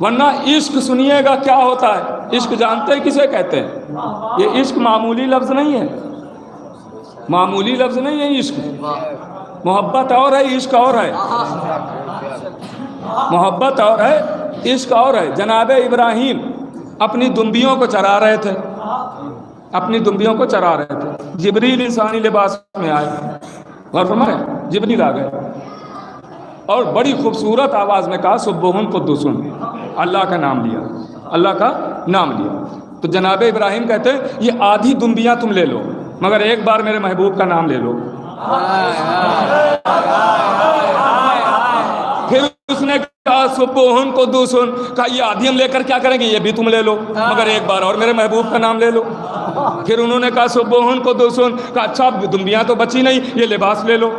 ورنہ عشق سنیے گا کیا ہوتا ہے. عشق جانتے ہیں کسے کہتے ہیں؟ یہ عشق معمولی لفظ نہیں ہے، معمولی لفظ نہیں ہے عشق. محبت اور ہے، عشق اور ہے. محبت اور ہے، عشق اور ہے. جناب ابراہیم اپنی دمبیوں کو چرا رہے تھے، اپنی دمبیوں کو چرا رہے تھے. جبریل انسانی لباس میں آئے، غور فرمائے، جبریل آ گئے اور بڑی خوبصورت آواز میں کہا سبحان قدوس، اللہ کا نام لیا، اللہ کا نام لیا. تو جناب ابراہیم کہتے ہیں یہ آدھی دمبیاں تم لے لو مگر ایک بار میرے محبوب کا نام لے لو. پھر اس نے کہا سبحان قدوس، کہا یہ آدھی ہم لے کر کیا کریں گے، یہ بھی تم لے لو مگر ایک بار اور میرے محبوب کا نام لے لو. پھر انہوں نے کہا سبحان قدوس، کہا اچھا دمبیاں تو بچی نہیں، یہ لباس لے لو.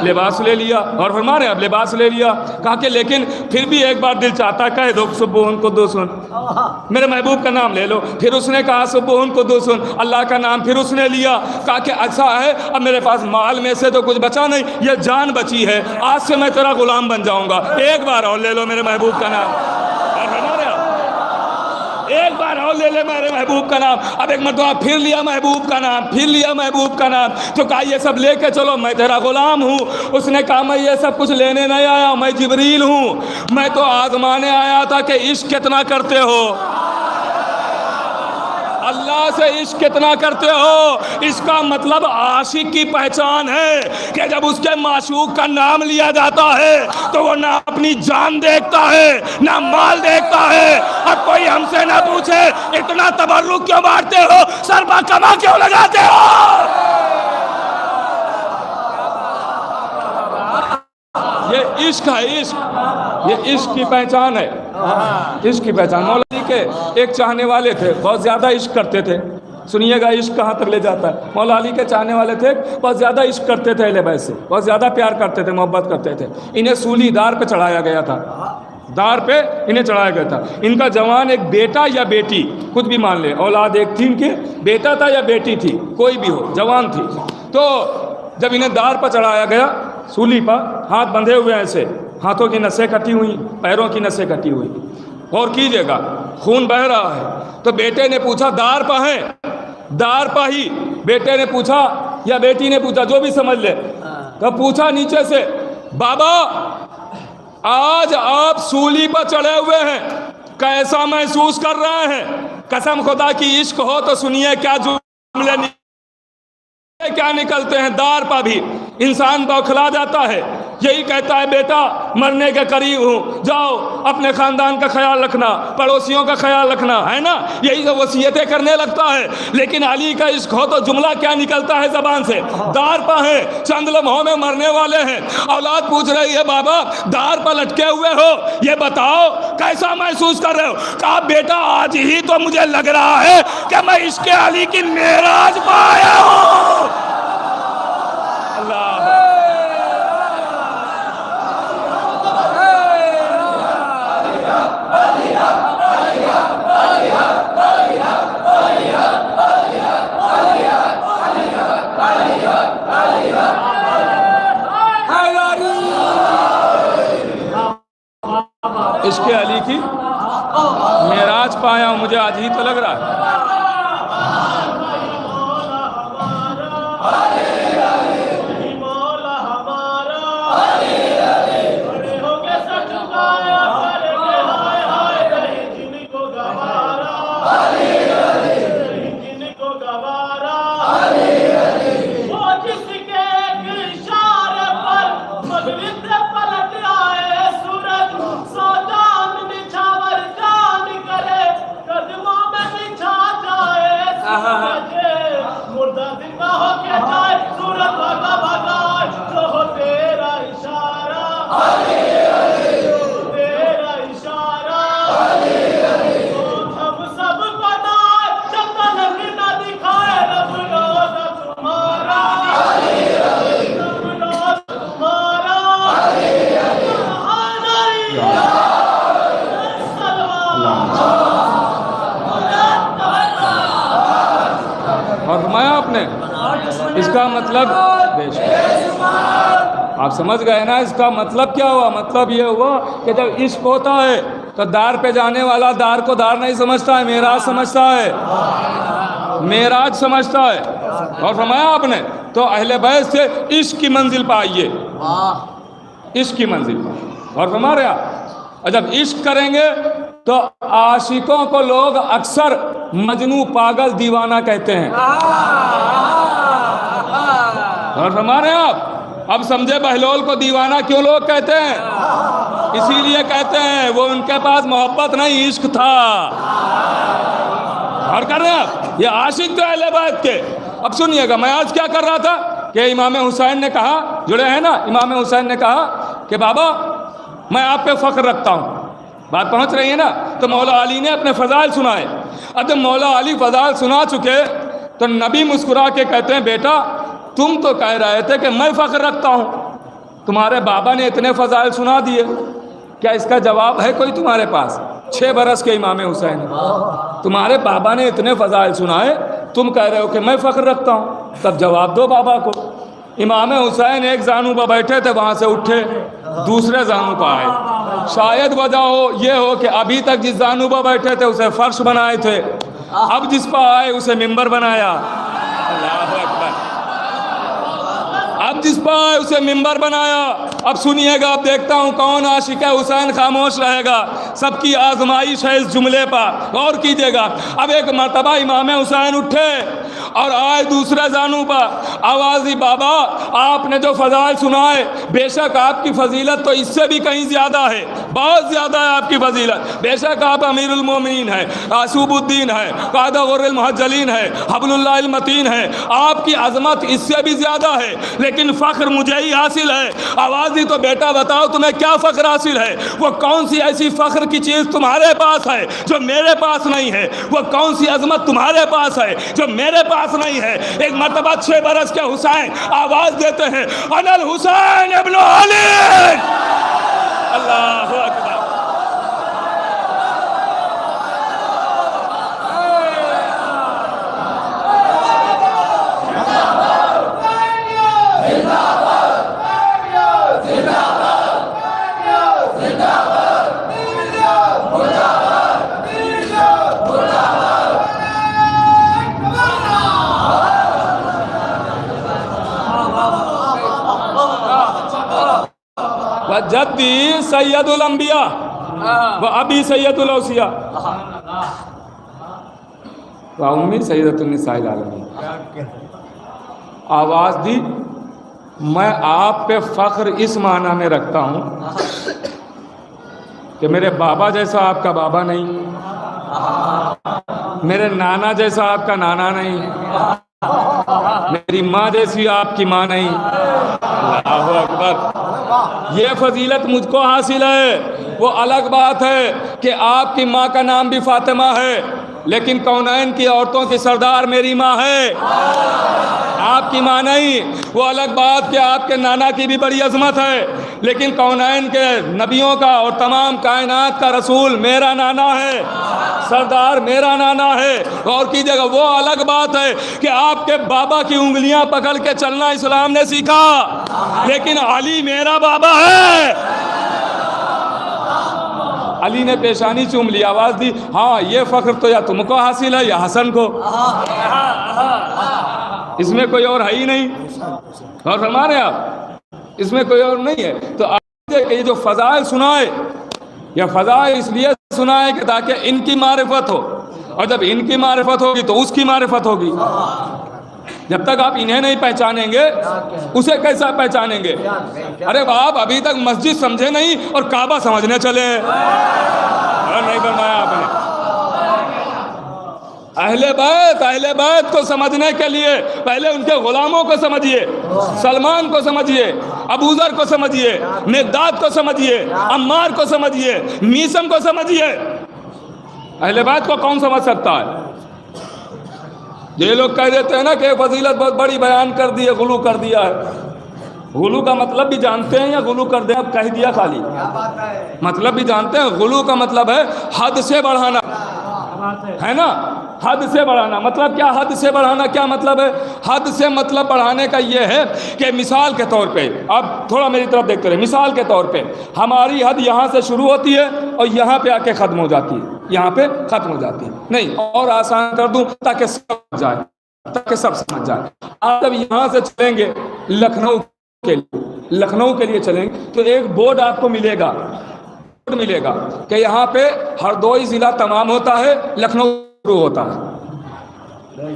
لباس لے لیا اور فرما رہے اب لباس لے لیا. کہا کہ لیکن پھر بھی ایک بار دل چاہتا ہے کہہ دو سبحان قدوس، میرے محبوب کا نام لے لو. پھر اس نے کہا سبحان قدوس، اللہ کا نام پھر اس نے لیا. کہا کہ ایسا ہے اب میرے پاس مال میں سے تو کچھ بچا نہیں، یہ جان بچی ہے، آج سے میں تیرا غلام بن جاؤں گا، ایک بار اور لے لو میرے محبوب کا نام. ایک بار اور لے لے میرے محبوب کا نام. اب ایک مرتبہ پھر لیا محبوب کا نام، پھر لیا محبوب کا نام. تو کہا یہ سب لے کے چلو، میں تیرا غلام ہوں. اس نے کہا میں یہ سب کچھ لینے نہیں آیا، میں جبریل ہوں، میں تو آزمانے آیا تھا کہ عشق کتنا کرتے ہو، اللہ سے عشق کتنا کرتے ہو. اس کا مطلب عاشق کی پہچان ہے کہ جب اس کے معشوق کا نام لیا جاتا ہے تو وہ نہ اپنی جان دیکھتا ہے نہ مال دیکھتا ہے. اب کوئی ہم سے نہ پوچھے اتنا تبرک کیوں بانٹتے ہو، سربا کما کیوں لگاتے ہو. یہ عشق ہے، عشق، یہ عشق کی پہچان ہے، عشق کی پہچان. مولا علی کے ایک چاہنے والے تھے، بہت زیادہ عشق کرتے تھے. سنیے گا عشق کہاں تک لے جاتا ہے. مولا علی کے چاہنے والے تھے، بہت زیادہ عشق کرتے تھے اہل بیت سے، بہت زیادہ پیار کرتے تھے، محبت کرتے تھے. انہیں سولی دار پہ چڑھایا گیا تھا، دار پہ انہیں چڑھایا گیا تھا. ان کا جوان ایک بیٹا یا بیٹی کچھ بھی مان لیں، اولاد ایک تھی ان کے، بیٹا تھا یا بیٹی تھی کوئی بھی ہو، جوان تھی. تو جب انہیں دار پر چڑھایا گیا، سولی پر ہاتھ بندھے ہوئے ایسے، ہاتھوں کی نسیں کٹی ہوئی، پیروں کی نسیں کٹی ہوئی. غور کیجئے گا خون بہہ رہا ہے. تو بیٹے نے پوچھا دار پہ ہیں، دار پہ ہی بیٹے نے پوچھا یا بیٹی نے پوچھا، جو بھی سمجھ لے. تو پوچھا نیچے سے بابا آج آپ سولی پر چڑھے ہوئے ہیں، کیسا محسوس کر رہے ہیں؟ قسم خدا کی عشق ہو تو سنیے کیا جملے کیا نکلتے ہیں. دار پا بھی انسان بوکھلا جاتا ہے. یہی کہتا ہے بیٹا مرنے کے قریب ہوں، جاؤ اپنے خاندان کا خیال رکھنا، پڑوسیوں کا خیال رکھنا، ہے نا، یہی تو وصیتیں کرنے لگتا ہے. لیکن علی کا عشق ہو تو جملہ کیا نکلتا ہے زبان سے، دار پہ ہیں، چند لمحوں میں مرنے والے ہیں. اولاد پوچھ رہی ہے بابا دار پر لٹکے ہوئے ہو، یہ بتاؤ کیسا محسوس کر رہے ہو؟ کہا بیٹا آج ہی تو مجھے لگ رہا ہے کہ میں عشق علی کی معراج پہ آیا ہوں. اللہ عشق علی کی معراج پایا ہوں، مجھے آج ہی تو لگ رہا ہے. اس کا مطلب آپ سمجھ گئے نا اس کا مطلب کیا ہوا؟ مطلب یہ ہوا کہ جب عشق ہوتا ہے تو دار پہ جانے والا دار کو دار نہیں سمجھتا ہے، معراج سمجھتا ہے، معراج سمجھتا ہے۔ اور فرمایا آپ نے تو اہل بیت سے عشق کی منزل پہ آئیے، عشق کی منزل پہ۔ اور فرما رہے آپ جب عشق کریں گے تو عاشقوں کو لوگ اکثر مجنوں، پاگل، دیوانہ کہتے ہیں۔ اور فرما رہے ہیں آپ اب سمجھے بہلول کو دیوانہ کیوں لوگ کہتے ہیں؟ اسی لیے کہتے ہیں وہ ان کے پاس محبت نہیں، عشق تھا۔ اور کر رہے ہیں آپ یہ عاشق تو اہل بیت کے۔ اب سنیے گا، میں آج کیا کر رہا تھا کہ امام حسین نے کہا، جڑے ہیں نا، امام حسین نے کہا کہ بابا میں آپ پہ فخر رکھتا ہوں، بات پہنچ رہی ہے نا؟ تو مولا علی نے اپنے فضائل سنائے۔ اب جب مولا علی فضائل سنا چکے تو نبی مسکرا کے کہتے ہیں بیٹا تم تو کہہ رہے تھے کہ میں فخر رکھتا ہوں، تمہارے بابا نے اتنے فضائل سنا دیے، کیا اس کا جواب ہے کوئی تمہارے پاس؟ 6 برس کے امام حسین، تمہارے بابا نے اتنے فضائل سنائے، تم کہہ رہے ہو کہ میں فخر رکھتا ہوں، تب جواب دو بابا کو۔ امام حسین ایک زانو پر بیٹھے تھے، وہاں سے اٹھے دوسرے زانو پر آئے۔ شاید وجہ ہو یہ ہو کہ ابھی تک جس زانو پر بیٹھے تھے اسے فرش بنائے تھے، اب جس پر آئے اسے ممبر بنایا۔ اللہ اکبر، اب جس پر آئے اسے ممبر بنایا۔ اب سنیے گا، اب دیکھتا ہوں کون عاشق حسین خاموش رہے گا، سب کی آزمائش ہے اس جملے پر، غور کیجئے گا۔ اب ایک مرتبہ امام حسین اٹھے اور آئے دوسرے زانو پر، آواز دی بابا آپ نے جو فضائل سنائے بے شک آپ کی فضیلت تو اس سے بھی کہیں زیادہ ہے، بہت زیادہ ہے آپ کی فضیلت، بے شک آپ امیر المومنین ہیں، عصوب الدین ہے، قائد غر المحجلین ہے، حبل اللہ المتین ہے، آپ کی عظمت اس سے بھی زیادہ ہے، لیکن فخر مجھے ہی حاصل ہے۔ آواز دی تو بیٹا بتاؤ تمہیں کیا فخر حاصل ہے؟ وہ کون سی ایسی فخر کی چیز تمہارے پاس ہے جو میرے پاس نہیں ہے؟ وہ کون سی عظمت تمہارے پاس ہے جو میرے پاس نہیں ہے؟ ایک مرتبہ 6 برس کے حسین آواز دیتے ہیں انا الحسین ابن علی، اللہ اکبر۔ جدی سید الانبیاء و ابی سید الاوصیاء و امی سیدۃ النساء العالمین۔ آواز دی میں آپ پہ فخر اس معنی میں رکھتا ہوں کہ میرے بابا جیسا آپ کا بابا نہیں، میرے نانا جیسا آپ کا نانا نہیں، میری ماں جیسی آپ کی ماں نہیں۔ اللہ اکبر، یہ فضیلت مجھ کو حاصل ہے۔ وہ الگ بات ہے کہ آپ کی ماں کا نام بھی فاطمہ ہے، لیکن کونین کی عورتوں کی سردار میری ماں ہے، آپ کی ماں نہیں۔ وہ الگ بات کہ آپ کے نانا کی بھی بڑی عظمت ہے، لیکن کونین کے نبیوں کا اور تمام کائنات کا رسول میرا نانا ہے، سردار میرا نانا ہے۔ اور کیجیے گا، وہ الگ بات ہے کہ آپ کے بابا کی انگلیاں پکڑ کے چلنا اسلام نے سیکھا، لیکن علی میرا بابا ہے۔ علی نے پیشانی چوم لی، آواز دی ہاں یہ فخر تو یا تم کو حاصل ہے یا حسن کو، اس میں کوئی اور ہے ہی نہیں۔ اور فرما رہے آپ اس میں کوئی اور نہیں ہے۔ تو آپ کہ یہ جو فضائل سنائے، یا فضائل اس لیے سنائے کہ تاکہ ان کی معرفت ہو، اور جب ان کی معرفت ہوگی تو اس کی معرفت ہوگی۔ جب تک آپ انہیں نہیں پہچانیں گے اسے کیسا پہچانیں گے؟ ارے باپ ابھی تک مسجد سمجھے نہیں اور کعبہ سمجھنے چلے ہیں، نہیں فرمایا آپ نے؟ اہل بیت کو سمجھنے کے لیے پہلے ان کے غلاموں کو سمجھیے، سلمان کو سمجھیے، ابو ذر کو سمجھیے، مقداد کو سمجھیے، عمار کو سمجھیے، میسم کو سمجھیے۔ اہل بیت کو کون سمجھ سکتا ہے؟ یہ لوگ کہہ دیتے ہیں نا کہ فضیلت بہت بڑی بیان کر دی ہے، غلو کر دیا ہے۔ غلو کا مطلب بھی جانتے ہیں یا غلو کر دیں؟ اب کہہ دیا خالی، مطلب بھی جانتے ہیں؟ غلو کا مطلب ہے حد سے بڑھانا، ہے نا؟ حد سے بڑھانا مطلب کیا؟ حد سے بڑھانا کیا مطلب ہے؟ حد سے مطلب بڑھانے کا یہ ہے کہ مثال کے طور پہ، اب تھوڑا میری طرف دیکھتے رہے، مثال کے طور پہ ہماری حد یہاں سے شروع ہوتی ہے اور یہاں پہ آ کے ختم ہو جاتی ہے، یہاں پہ ختم ہو جاتی ہے، نہیں اور آسان کر دوں تاکہ سب سمجھ جائے، تاکہ سب سمجھ جائے۔ آپ جب یہاں سے چلیں گے لکھنؤ کے لیے چلیں گے تو ایک بورڈ آپ کو ملے گا کہ یہاں پہ ہردوئی ضلع تمام ہوتا ہے، لکھنؤ شروع ہوتا ہے،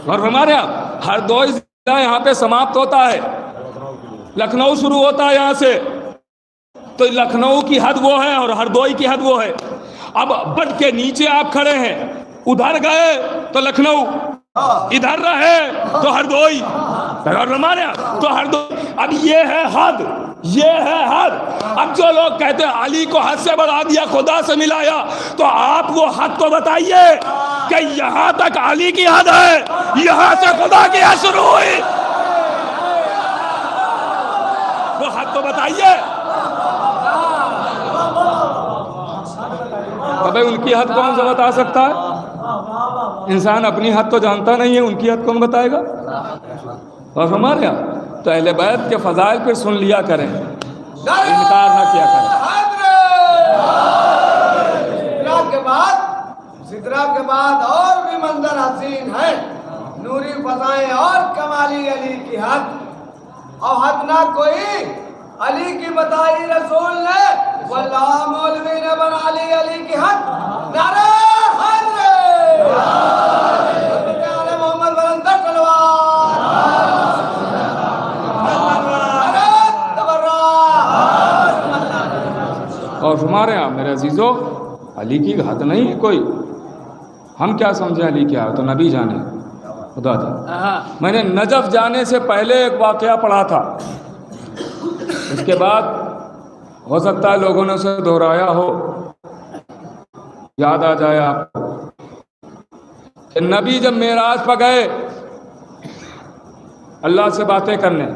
اور ہمارے یہاں ہردوئی ضلع یہاں پہ سماپت ہوتا ہے، لکھنؤ شروع ہوتا ہے یہاں سے، تو لکھنؤ کی حد وہ ہے اور ہردوئی کی حد وہ ہے۔ اب بٹ کے نیچے آپ کھڑے ہیں، ادھر گئے تو لکھنؤ، ادھر رہے تو ہردوئی، تو ہردوئی۔ اب یہ ہے حد، یہ ہے حد۔ اب جو لوگ کہتے ہیں علی کو حد سے بڑھا دیا، خدا سے ملایا، تو آپ وہ حد تو بتائیے کہ یہاں تک علی کی حد ہے، یہاں سے خدا کی حد شروع ہوئی، وہ حد تو بتائیے۔ ابے ان کی حد کون سا بتا سکتا ہے؟ انسان اپنی حد تو جانتا نہیں ہے، ان کی حد کون بتائے گا؟ اور ہمارے یہاں تو اہل بیت کے فضائل پھر سن لیا کریں، انکار نہ کیا کریں۔ سدرہ کے بعد اور بھی منظر حسین ہے، نوری فضائیں اور کمالی علی کی حد، اور حد نہ کوئی علی کی بتائی رسول نے، واللہ مولوی نے بنا لی علی کی حد۔ نعرہ حیدر، محمد بلندر تلوار، اور ہمارے یہاں میرے عزیزو علی کی حد نہیں ہے کوئی، ہم کیا سمجھیں علی کیا ہے؟ تو نبی جانے، خدا جانے۔ میں نے نجف جانے سے پہلے ایک واقعہ پڑھا تھا، اس کے بعد ہو سکتا ہے لوگوں نے اسے دہرایا ہو، یاد آ جائے آپ کو کہ نبی جب معراج پر گئے اللہ سے باتیں کرنے،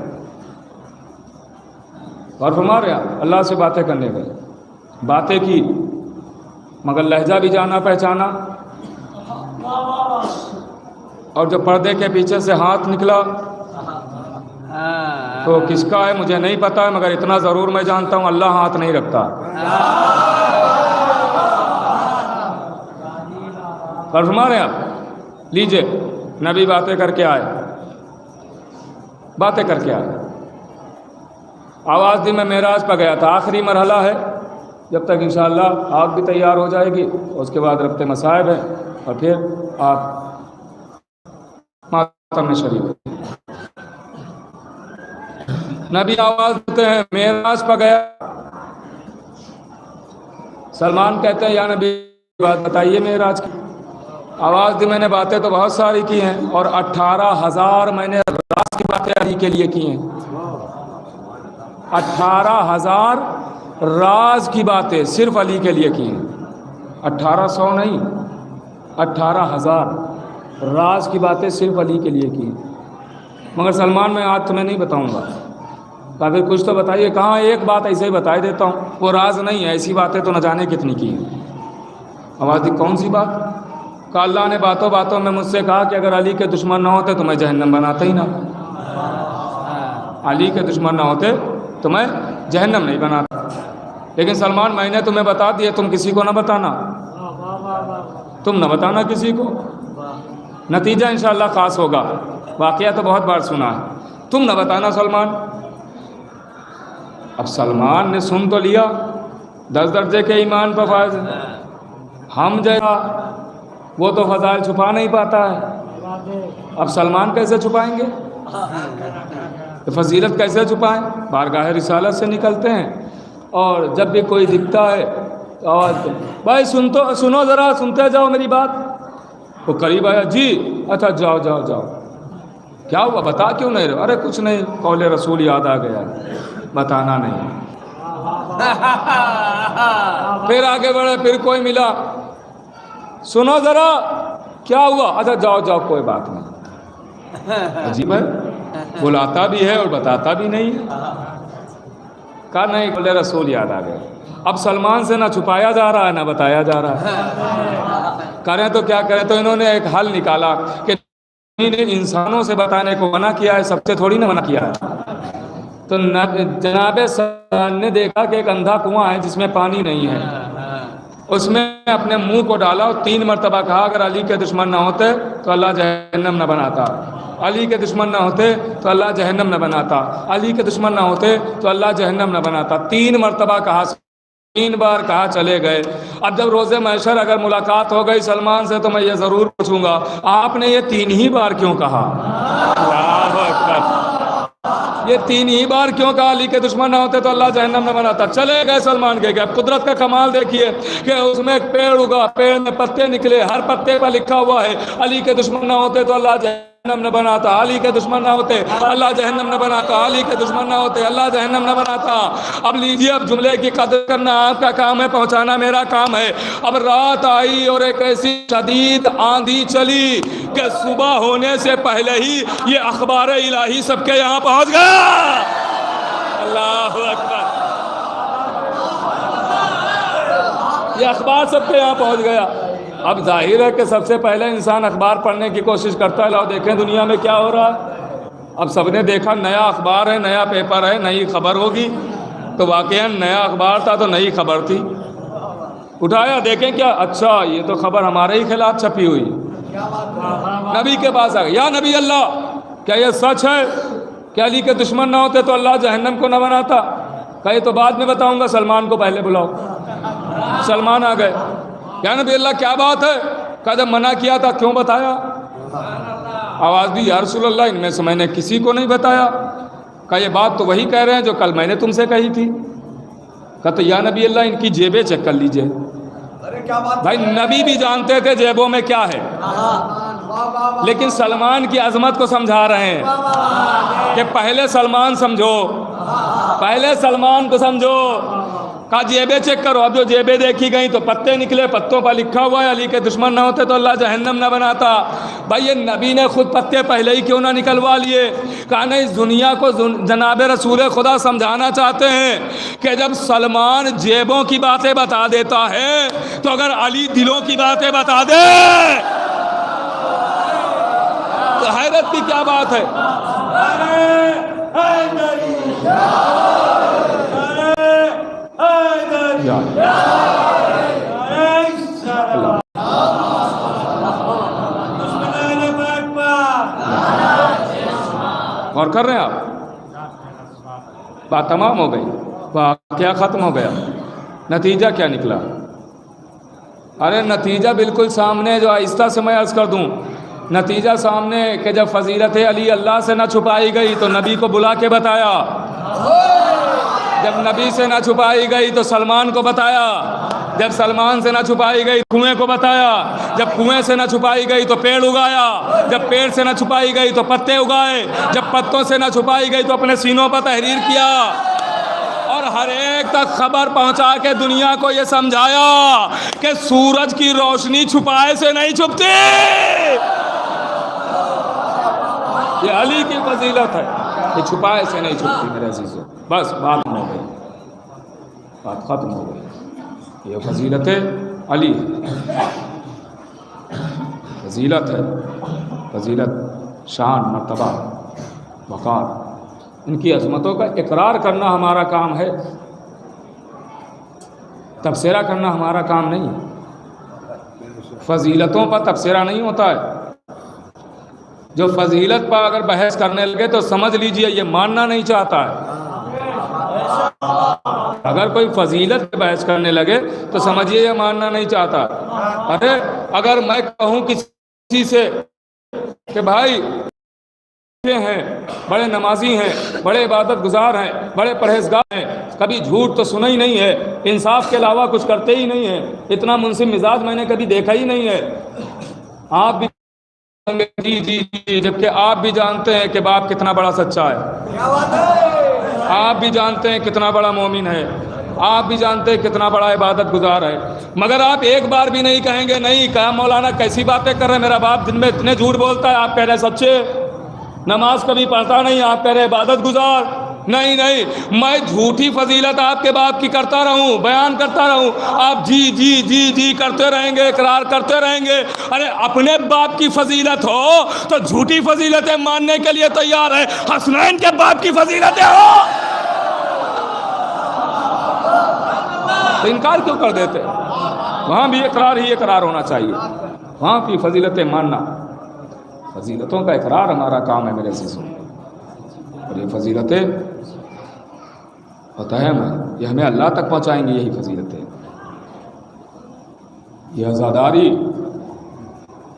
اور ہمارے یہاں اللہ سے باتیں کرنے گئے، باتیں کی مگر لہجہ بھی جانا پہچانا، اور جو پردے کے پیچھے سے ہاتھ نکلا تو کس کا ہے مجھے نہیں پتا ہے، مگر اتنا ضرور میں جانتا ہوں اللہ ہاتھ نہیں رکھتا۔ اور ہمارے یہاں لیجئے نبی باتیں کر کے آئے، آواز دی میں معراج پہ گیا تھا، آخری مرحلہ ہے، جب تک انشاءاللہ آگ بھی تیار ہو جائے گی، اس کے بعد ربط مصائب ہے، اور پھر آپ ماتم میں شریک ہیں۔ نبی آواز دیتے ہیں، معراج پہ گیا، سلمان کہتے ہیں یا نبی بات بتائیے معراج کی۔ آواز دی میں نے باتیں تو بہت ساری کی ہیں، اور 18,000 میں نے راز کی باتیں علی کے لیے کی ہیں، 18,000 راز کی باتیں صرف علی کے لیے کی ہیں، 1800 نہیں، 18,000 راز کی باتیں صرف علی کے لیے کی ہیں۔ مگر سلمان میں آج تمہیں نہیں بتاؤں گا، پھر کچھ تو بتائیے، کہاں ایک بات ایسے ہی بتا دیتا ہوں، وہ راز نہیں ہے، ایسی باتیں تو نہ جانے کتنی کی ہیں۔ آواز دی کون سی بات؟ کہ اللہ نے باتوں باتوں میں مجھ سے کہا کہ اگر علی کے دشمن نہ ہوتے تو میں جہنم بناتا ہی نہ، علی کے دشمن نہ ہوتے تو میں جہنم نہیں بناتا۔ لیکن سلمان میں نے تمہیں بتا دیا، تم کسی کو نہ بتانا، تم نہ بتانا کسی کو، نتیجہ انشاءاللہ خاص ہوگا، واقعہ تو بہت بار سنا ہے، تم نہ بتانا سلمان۔ اب سلمان نے سن تو لیا، 10 درجے کے ایمان پر فائز، ہم جیسا وہ تو فضائل چھپا نہیں پاتا ہے، اب سلمان کیسے چھپائیں گے؟ فضیلت کیسے چھپائیں؟ بارگاہ رسالت سے نکلتے ہیں، اور جب بھی کوئی دکھتا ہے تو آواز دے، بھائی سنو ذرا، سنتے جاؤ میری بات۔ وہ قریب آیا، جی اچھا جاؤ جاؤ جاؤ، کیا ہوا بتا کیوں نہیں رہے؟ ارے کچھ نہیں، قول رسول یاد آ گیا، بتانا نہیں۔ پھر آگے بڑھے، پھر کوئی ملا، سنو ذرا کیا ہوا؟ اچھا جاؤ جاؤ کوئی بات نہیں۔ عجیب ہے، بلاتا بھی ہے اور بتاتا بھی نہیں ہے۔ کہا نہیں، قول رسول یاد آ گیا۔ اب سلمان سے نہ چھپایا جا رہا ہے نہ بتایا جا رہا ہے، کریں تو کیا کریں؟ تو انہوں نے ایک حل نکالا کہ نے انسانوں سے بتانے کو منع کیا ہے، سب سے تھوڑی نہ منع کیا ہے۔ تو جناب نے دیکھا کہ ایک اندھا کنواں ہے جس میں پانی نہیں ہے، اس میں اپنے منہ کو ڈالا اور 3 مرتبہ کہا اگر علی کے دشمن نہ ہوتے تو اللہ جہنم نہ بناتا، علی کے دشمن نہ ہوتے تو اللہ جہنم نہ بناتا، علی کے دشمن نہ ہوتے تو اللہ جہنم نہ بناتا۔ 3 مرتبہ کہا، 3 بار کہا، چلے گئے۔ اب جب روز محشر اگر ملاقات ہو گئی سلمان سے تو میں یہ ضرور پوچھوں گا آپ نے یہ 3 ہی بار کیوں کہا؟ اللہ اکبر، یہ 3 ہی بار کیوں کہا علی کے دشمن نہ ہوتے تو اللہ جہنم نہ بناتا؟ چلے گئے سلمان کے اب قدرت کا کمال دیکھیے کہ اس میں ایک پیڑ اگا، پیڑ میں پتے نکلے، ہر پتے پر لکھا ہوا ہے علی کے دشمن نہ ہوتے تو اللہ جہنم نہ بناتا، علی کے دشمن نہ ہوتے اللہ جہنم نہ بناتا، علی کے دشمن نہ ہوتے اللہ جہنم نہ بناتا۔ اب لیجیے، اب جملے کی قدر کرنا آپ کا کام ہے، پہنچانا میرا کام ہے۔ اب رات آئی اور ایک ایسی شدید آندھی چلی کہ صبح ہونے سے پہلے ہی یہ اخبار الہی سب کے یہاں پہنچ گیا۔ اللہ اکبر، یہ اخبار سب کے یہاں پہنچ گیا۔ اب ظاہر ہے کہ سب سے پہلے انسان اخبار پڑھنے کی کوشش کرتا ہے، لاؤ دیکھیں دنیا میں کیا ہو رہا ہے۔ اب سب نے دیکھا نیا اخبار ہے، نیا پیپر ہے، نئی خبر ہوگی، تو واقعاً نیا اخبار تھا تو نئی خبر تھی۔ اٹھایا دیکھیں کیا، اچھا یہ تو خبر ہمارے ہی خلاف چھپی ہوئی۔ نبی کے پاس آ گئے، یا نبی اللہ کیا یہ سچ ہے کہ علی کے دشمن نہ ہوتے تو اللہ جہنم کو نہ بناتا؟ کہے تو بعد میں بتاؤں گا، سلمان کو پہلے بلاؤ۔ سلمان آ گئے، یا نبی اللہ کیا بات ہے؟ کہا جب منع کیا تھا کیوں بتایا؟ آواز دی، یا رسول اللہ ان میں سے میں نے کسی کو نہیں بتایا۔ کہا یہ بات تو وہی کہہ رہے ہیں جو کل میں نے تم سے کہی تھی۔ کہا تو یا نبی اللہ ان کی جیبیں چیک کر لیجئے۔ بھائی نبی بھی جانتے تھے جیبوں میں کیا ہے، لیکن سلمان کی عظمت کو سمجھا رہے ہیں کہ پہلے سلمان سمجھو، پہلے سلمان کو سمجھو۔ کہا جیبیں چیک کرو۔ اب جو جیبیں دیکھی گئیں تو پتے نکلے، پتوں پر لکھا ہوا ہے علی کے دشمن نہ ہوتے تو اللہ جہنم نہ بناتا۔ بھائی یہ نبی نے خود پتے پہلے ہی کیوں نہ نکلوا لیے؟ کہا نہیں، اس دنیا کو جناب رسول خدا سمجھانا چاہتے ہیں کہ جب سلمان جیبوں کی باتیں بتا دیتا ہے تو اگر علی دلوں کی باتیں بتا دے تو حیرت کی کیا بات ہے؟ اور کر رہے ہیں آپ؟ بات تمام ہو گئی، واقعہ ختم ہو گیا، نتیجہ کیا نکلا؟ ارے نتیجہ بالکل سامنے، جو آہستہ سے میں عرض کر دوں، نتیجہ سامنے کہ جب فضیلت علی اللہ سے نہ چھپائی گئی تو نبی کو بلا کے بتایا، جب نبی سے نہ چھپائی گئی تو سلمان کو بتایا، جب سلمان سے نہ چھپائی گئی کنویں کو بتایا، جب کنویں سے نہ چھپائی گئی تو پیڑ اگایا، جب پیڑ سے نہ چھپائی گئی تو پتے اگائے، جب پتوں سے نہ چھپائی گئی تو اپنے سینوں پر تحریر کیا، اور ہر ایک تک خبر پہنچا کے دنیا کو یہ سمجھایا کہ سورج کی روشنی چھپائے سے نہیں چھپتی۔ یہ علی کی فضیلت ہے کہ چھپائے سے نہیں چھپتی میرے عزیزو۔ بس بات ہو گئی، بات ختم ہو گئی۔ یہ فضیلت علی فضیلت ہے، فضیلت، شان، مرتبہ، وقار، ان کی عظمتوں کا اقرار کرنا ہمارا کام ہے، تبصرہ کرنا ہمارا کام نہیں ہے۔ فضیلتوں پر تبصرہ نہیں ہوتا ہے۔ جو فضیلت پر اگر بحث کرنے لگے تو سمجھ لیجئے یہ ماننا نہیں چاہتا ہے۔ اگر کوئی فضیلت پہ بحث کرنے لگے تو سمجھیے یہ ماننا نہیں چاہتا۔ ارے اگر میں کہوں کسی سے کہ بھائی ہیں، بڑے نمازی ہیں، بڑے عبادت گزار ہیں، بڑے پرہیزگار ہیں، کبھی جھوٹ تو سنا ہی نہیں ہے، انصاف کے علاوہ کچھ کرتے ہی نہیں ہیں، اتنا منصف مزاج میں نے کبھی دیکھا ہی نہیں ہے، آپ بھی جی جی جی، جبکہ آپ بھی جانتے ہیں کہ باپ کتنا بڑا سچا ہے، آپ بھی جانتے ہیں کتنا بڑا مومن ہے، آپ بھی جانتے ہیں کتنا بڑا عبادت گزار ہے، مگر آپ ایک بار بھی نہیں کہیں گے نہیں کہا مولانا کیسی باتیں کر رہے ہیں، میرا باپ دن میں اتنے جھوٹ بولتا ہے، آپ کہہ رہے سچے، نماز کبھی پڑھتا نہیں، آپ کہہ رہے عبادت گزار، نہیں نہیں، میں جھوٹی فضیلت آپ کے باپ کی کرتا رہوں، بیان کرتا رہوں، آپ جی جی جی جی کرتے رہیں گے، اقرار کرتے رہیں گے. ارے اپنے باپ کی فضیلت ہو تو جھوٹی فضیلتیں ماننے کے لیے تیار ہے. حسنین کے باپ کی فضیلتیں ہو تو انکار کیوں کر دیتے؟ وہاں بھی اقرار ہی اقرار ہونا چاہیے، وہاں کی فضیلتیں ماننا. فضیلتوں کا اقرار ہمارا کام ہے میرے عزیزوں. اور یہ فضیلتیں ہوتا ہے یہ ہمیں اللہ تک پہنچائیں گی. یہی فضیلتیں، یہ عزاداری،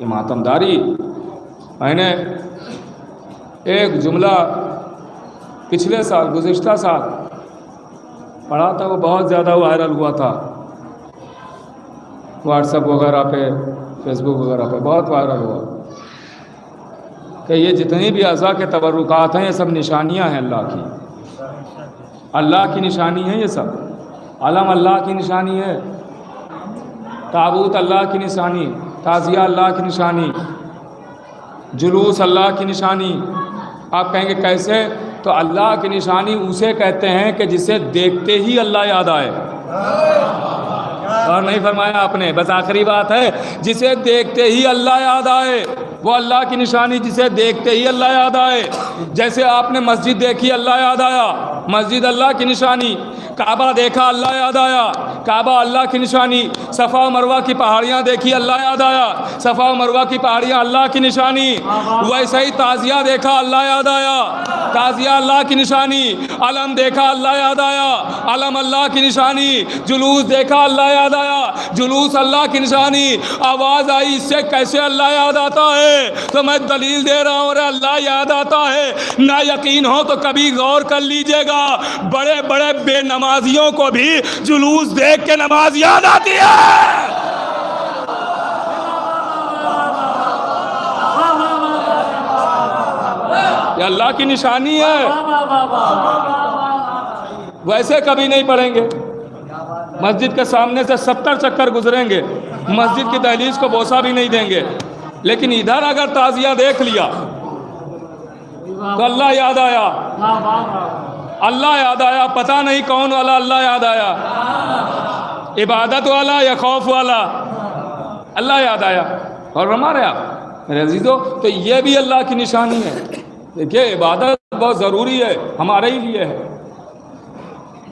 یہ ماتمداری. میں نے ایک جملہ پچھلے سال، گزشتہ سال پڑھا تھا، وہ بہت زیادہ وائرل ہوا تھا واٹس ایپ وغیرہ پہ، فیس بک وغیرہ پہ بہت وائرل ہوا کہ یہ جتنی بھی اعضاء کے تبرکات ہیں یہ سب نشانیاں ہیں اللہ کی. اللہ کی نشانی ہے یہ سب. علم اللہ کی نشانی ہے، تابوت اللہ کی نشانی، تعزیہ اللہ کی نشانی، جلوس اللہ کی نشانی. آپ کہیں گے کیسے؟ تو اللہ کی نشانی اسے کہتے ہیں کہ جسے دیکھتے ہی اللہ یاد آئے. اور نہیں فرمایا آپ نے؟ بس آخری بات ہے، جسے دیکھتے ہی اللہ یاد آئے، وہ اللہ کی نشانی جسے دیکھتے ہی اللہ یاد آئے. جیسے آپ نے مسجد دیکھی اللہ یاد آیا، مسجد اللہ کی نشانی. کعبہ دیکھا اللہ یاد آیا، کعبہ اللہ کی نشانی. صفا و مروہ کی پہاڑیاں دیکھی اللہ یاد آیا، صفا و مروہ کی پہاڑیاں اللہ کی نشانی. ویسے ہی تعزیہ دیکھا اللہ یاد آیا، تعزیہ اللہ کی نشانی. علم دیکھا اللہ یاد آیا، علم اللہ کی نشانی. جلوس دیکھا اللہ یاد آیا، جلوس اللہ کی نشانی. آواز آئی، اس سے کیسے اللہ یاد آتا ہے؟ تو میں دلیل دے رہا ہوں، اللہ یاد آتا ہے. نہ یقین ہو تو کبھی غور کر لیجئے گا، بڑے بڑے بے نمازیوں کو بھی جلوس دیکھ کے نماز یاد آتی ہے. یہ اللہ کی نشانی ہے. ویسے کبھی نہیں پڑھیں گے، مسجد کے سامنے سے 70 چکر گزریں گے، مسجد کی دہلیز کو بوسہ بھی نہیں دیں گے. لیکن ادھر اگر تعزیہ دیکھ لیا تو اللہ یاد آیا، اللہ یاد آیا. پتہ نہیں کون والا اللہ یاد آیا، عبادت والا یا خوف والا، اللہ یاد آیا. اور ہمارے آپ میرے عزیزوں، تو یہ بھی اللہ کی نشانی ہے. دیکھیے عبادت بہت ضروری ہے، ہمارے ہی لیے ہے،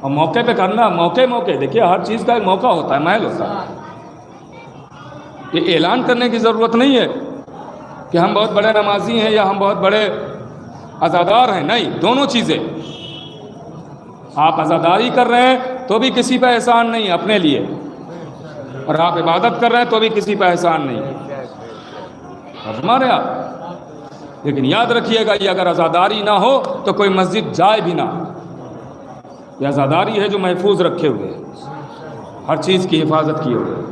اور موقع پہ کرنا. موقع دیکھیے ہر چیز کا ایک موقع ہوتا ہے، محل ہوتا ہے. یہ اعلان کرنے کی ضرورت نہیں ہے کہ ہم بہت بڑے نمازی ہیں یا ہم بہت بڑے عزادار ہیں. نہیں، دونوں چیزیں. آپ عزاداری کر رہے ہیں تو بھی کسی پہ احسان نہیں اپنے لیے، اور آپ عبادت کر رہے ہیں تو بھی کسی پہ احسان نہیں ہمارے آپ. لیکن یاد رکھیے گا، یہ اگر عزاداری نہ ہو تو کوئی مسجد جائے بھی نہ. یہ عزاداری ہے جو محفوظ رکھے ہوئے، ہر چیز کی حفاظت کیے ہوئے.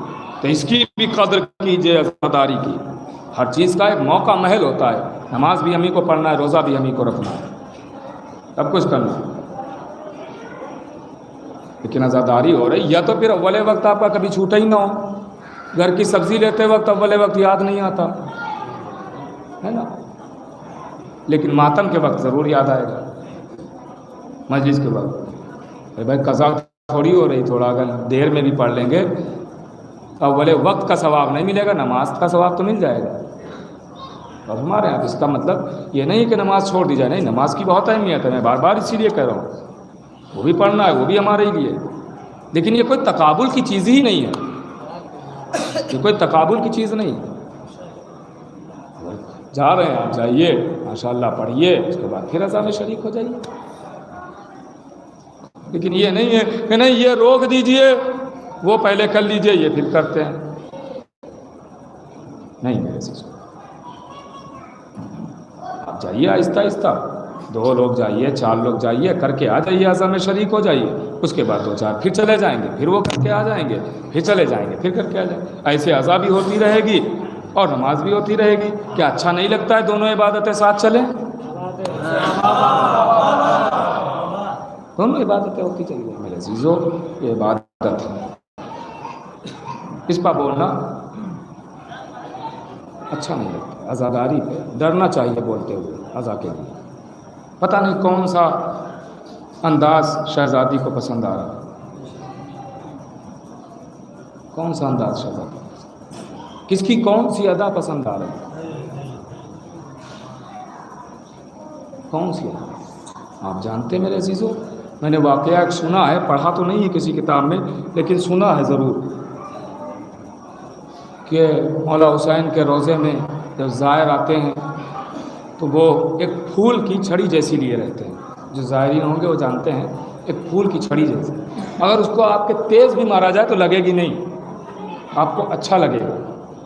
تو اس کی بھی قدر کیجیے، عزاداری کی. ہر چیز کا ایک موقع محل ہوتا ہے. نماز بھی ہمیں کو پڑھنا ہے، روزہ بھی ہمیں کو رکھنا ہے، سب کچھ کرنا ہے. لیکن عزاداری ہو رہی، یا تو پھر اول وقت آپ کا کبھی چھوٹا ہی نہ ہو. گھر کی سبزی لیتے وقت اول وقت یاد نہیں آتا ہے نا، لیکن ماتم کے وقت ضرور یاد آئے گا، مجلس کے وقت. بھائی قضا تھوڑی ہو رہی، تھوڑا اگر دیر میں بھی پڑھ لیں گے اول وقت کا ثواب نہیں ملے گا، نماز کا ثواب تو مل جائے گا. اور ہمارے یہاں اس کا مطلب یہ نہیں کہ نماز چھوڑ دی جائے، نہیں، نماز کی بہت اہمیت ہے. میں بار بار اسی لیے کہہ رہا ہوں، وہ بھی پڑھنا ہے، وہ بھی ہمارے لیے. لیکن یہ کوئی تقابل کی چیز ہی نہیں ہے، یہ کوئی تقابل کی چیز نہیں. جا رہے ہیں آپ، جائیے ماشاءاللہ پڑھیے، اس کے بعد پھر اذان میں شریک ہو جائیے. لیکن یہ نہیں ہے کہ نہیں یہ روک دیجئے، وہ پہلے کر لیجئے، یہ پھر کرتے ہیں. نہیں میرے ساتھ، آپ جائیے آہستہ آہستہ، 2 لوگ جائیے، 4 لوگ جائیے، کر کے آ جائیے، اذان میں شریک ہو جائیے. اس کے بعد 2-4 پھر چلے جائیں گے، پھر وہ کر کے آ جائیں گے، پھر چلے جائیں گے، پھر کر کے آ جائیں گے. ایسے اذان بھی ہوتی رہے گی اور نماز بھی ہوتی رہے گی. کیا اچھا نہیں لگتا ہے دونوں عبادتیں ساتھ چلیں؟ دونوں عبادتیں ہوتی چلی گئی میرے عزیزوں. یہ عبادت ہے، اس پر بولنا اچھا نہیں لگتا. عزاداری پہ ڈرنا چاہیے بولتے ہوئے. عزا کے لیے پتہ نہیں کون سا انداز شہزادی کو پسند آ رہا ہے؟ کون سا انداز شہزادی کو پسند؟ کس کی کون سی ادا پسند آ رہی ہے؟ کون سی ادا آپ جانتے میرے عزیزو؟ میں نے واقعہ ایک سنا ہے، پڑھا تو نہیں ہے کسی کتاب میں، لیکن سنا ہے ضرور کہ مولا حسین کے روضے میں جب زائر آتے ہیں تو وہ ایک پھول کی چھڑی جیسی لیے رہتے ہیں. جو زائرین ہوں گے وہ جانتے ہیں، ایک پھول کی چھڑی جیسی. اگر اس کو آپ کے تیز بھی مارا جائے تو لگے گی نہیں، آپ کو اچھا لگے گا.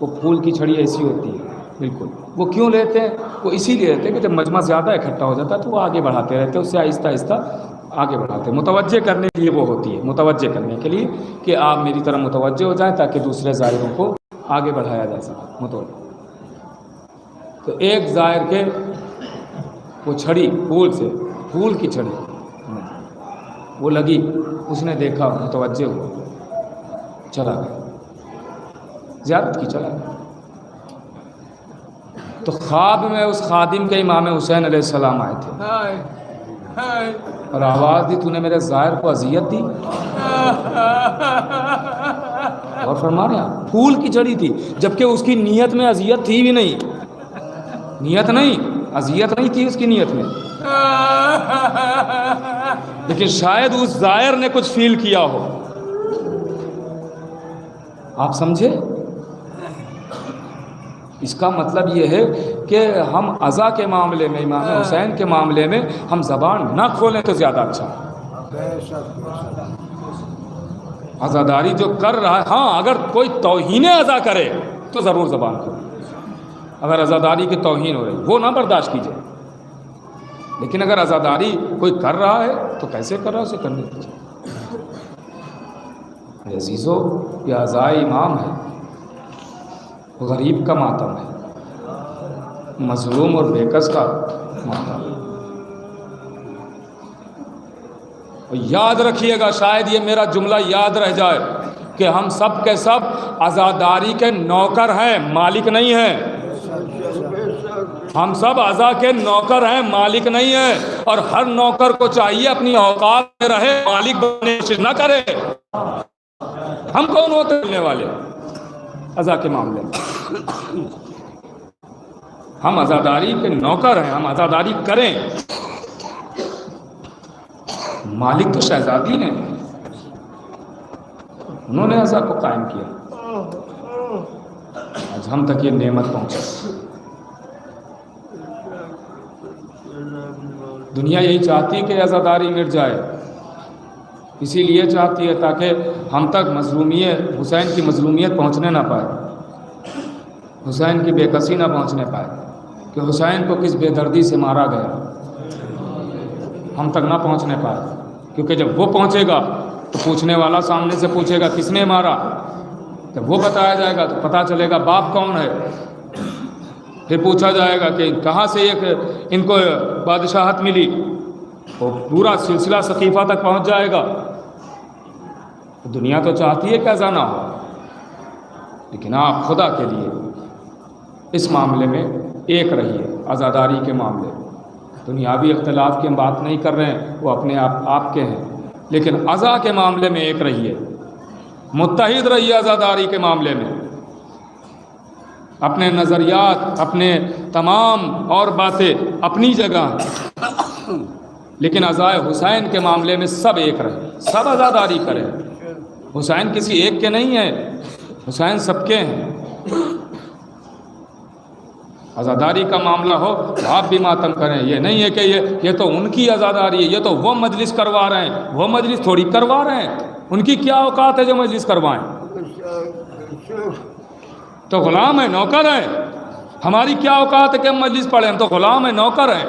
وہ پھول کی چھڑی ایسی ہوتی ہے بالکل. وہ کیوں لیتے ہیں؟ وہ اسی لیے لیتے ہیں کہ جب مجمع زیادہ اکٹھا ہو جاتا ہے تو وہ آگے بڑھاتے رہتے ہیں، اس سے آہستہ آہستہ آگے بڑھاتے ہیں. متوجہ کرنے کے لیے وہ ہوتی ہے، متوجہ کرنے کے لیے کہ آپ میری طرح متوجہ ہو جائیں تاکہ دوسرے زائروں کو آگے بڑھایا جا سکے. متوجہ. تو ایک زائر کے وہ چھڑی پھول کی چھڑی وہ لگی، اس نے دیکھا، متوجہ ہوا، چلا گیا، زیارت کی چلا گیا. تو خواب میں اس خادم کے امام حسین علیہ السلام آئے تھے اور آواز دی، تو نے میرے زائر کو اذیت دی. اور فرما رہے ہیں پھول کی چھڑی تھی، جبکہ اس کی نیت میں اذیت تھی بھی نہیں. نیت نہیں، اذیت نہیں تھی اس کی نیت میں، لیکن شاید اس زائر نے کچھ فیل کیا ہو. آپ سمجھے؟ اس کا مطلب یہ ہے کہ ہم عزا کے معاملے میں، امام حسین کے معاملے میں ہم زبان نہ کھولیں تو زیادہ اچھا ہے. عزاداری جو کر رہا ہے، ہاں اگر کوئی توہین عزا کرے تو ضرور زبان کھولے. اگر عزاداری کی توہین ہو رہی وہ نہ برداشت کیجیے، لیکن اگر عزاداری کوئی کر رہا ہے تو کیسے کر رہا ہے اسے کرنے دیجیے. عزیزو، یہ عزائے امام ہے، غریب کا ماتم ہے، مظلوم اور بےکس کا ماتم ہے. یاد رکھیے گا، شاید یہ میرا جملہ یاد رہ جائے کہ ہم سب کے سب عزاداری کے نوکر ہیں، مالک نہیں ہیں. ہم سب عزا کے نوکر ہیں، مالک نہیں ہیں. اور ہر نوکر کو چاہیے اپنی اوقات میں رہے، مالک بننے کی کوشش نہ کرے. ہم کون ہوتے ہیں بولنے والے عزا کے معاملے میں؟ ہم عزاداری کے نوکر ہیں، ہم عزاداری کریں. مالک تو شہزادی ہیں، انہوں نے عزا کو قائم کیا. آج ہم تک یہ نعمت پہنچی. دنیا یہی چاہتی ہے کہ عزاداری مٹ جائے، اسی لیے چاہتی ہے تاکہ ہم تک مظلومیت، حسین کی مظلومیت پہنچنے نہ پائے، حسین کی بے کسی نہ پہنچنے پائے کہ حسین کو کس بے دردی سے مارا گیا، ہم تک نہ پہنچنے پائے. کیونکہ جب وہ پہنچے گا تو پوچھنے والا سامنے سے پوچھے گا کس نے مارا. جب وہ بتایا جائے گا تو پتہ چلے گا باپ کون ہے. پھر پوچھا جائے گا کہ کہاں سے ان کو بادشاہت ملی، وہ پورا سلسلہ ثقیفہ تک پہنچ جائے گا. دنیا تو چاہتی ہے کہ ایسا نہ ہو، لیکن آپ خدا کے لیے اس معاملے میں ایک رہیے. عزاداری کے معاملے میں دنیاوی اختلاف کی ہم بات نہیں کر رہے ہیں، وہ اپنے آپ کے ہیں، لیکن عزا کے معاملے میں ایک رہیے، متحد رہیے. عزاداری کے معاملے میں اپنے نظریات، اپنے تمام اور باتیں اپنی جگہ ہیں، لیکن عزائے حسین کے معاملے میں سب ایک رہیں، سب عزاداری کریں. حسین کسی ایک کے نہیں ہیں، حسین سب کے ہیں. عزاداری کا معاملہ ہو تو آپ بھی ماتم کریں. یہ نہیں ہے کہ یہ تو ان کی عزاداری ہے، یہ تو وہ مجلس کروا رہے ہیں. وہ مجلس تھوڑی کروا رہے ہیں، ان کی کیا اوقات ہے جو مجلس کروائیں؟ تو غلام ہیں، نوکر ہیں. ہماری کیا اوقات ہے کہ ہم مجلس پڑھیں؟ ہم تو غلام ہیں، نوکر ہیں.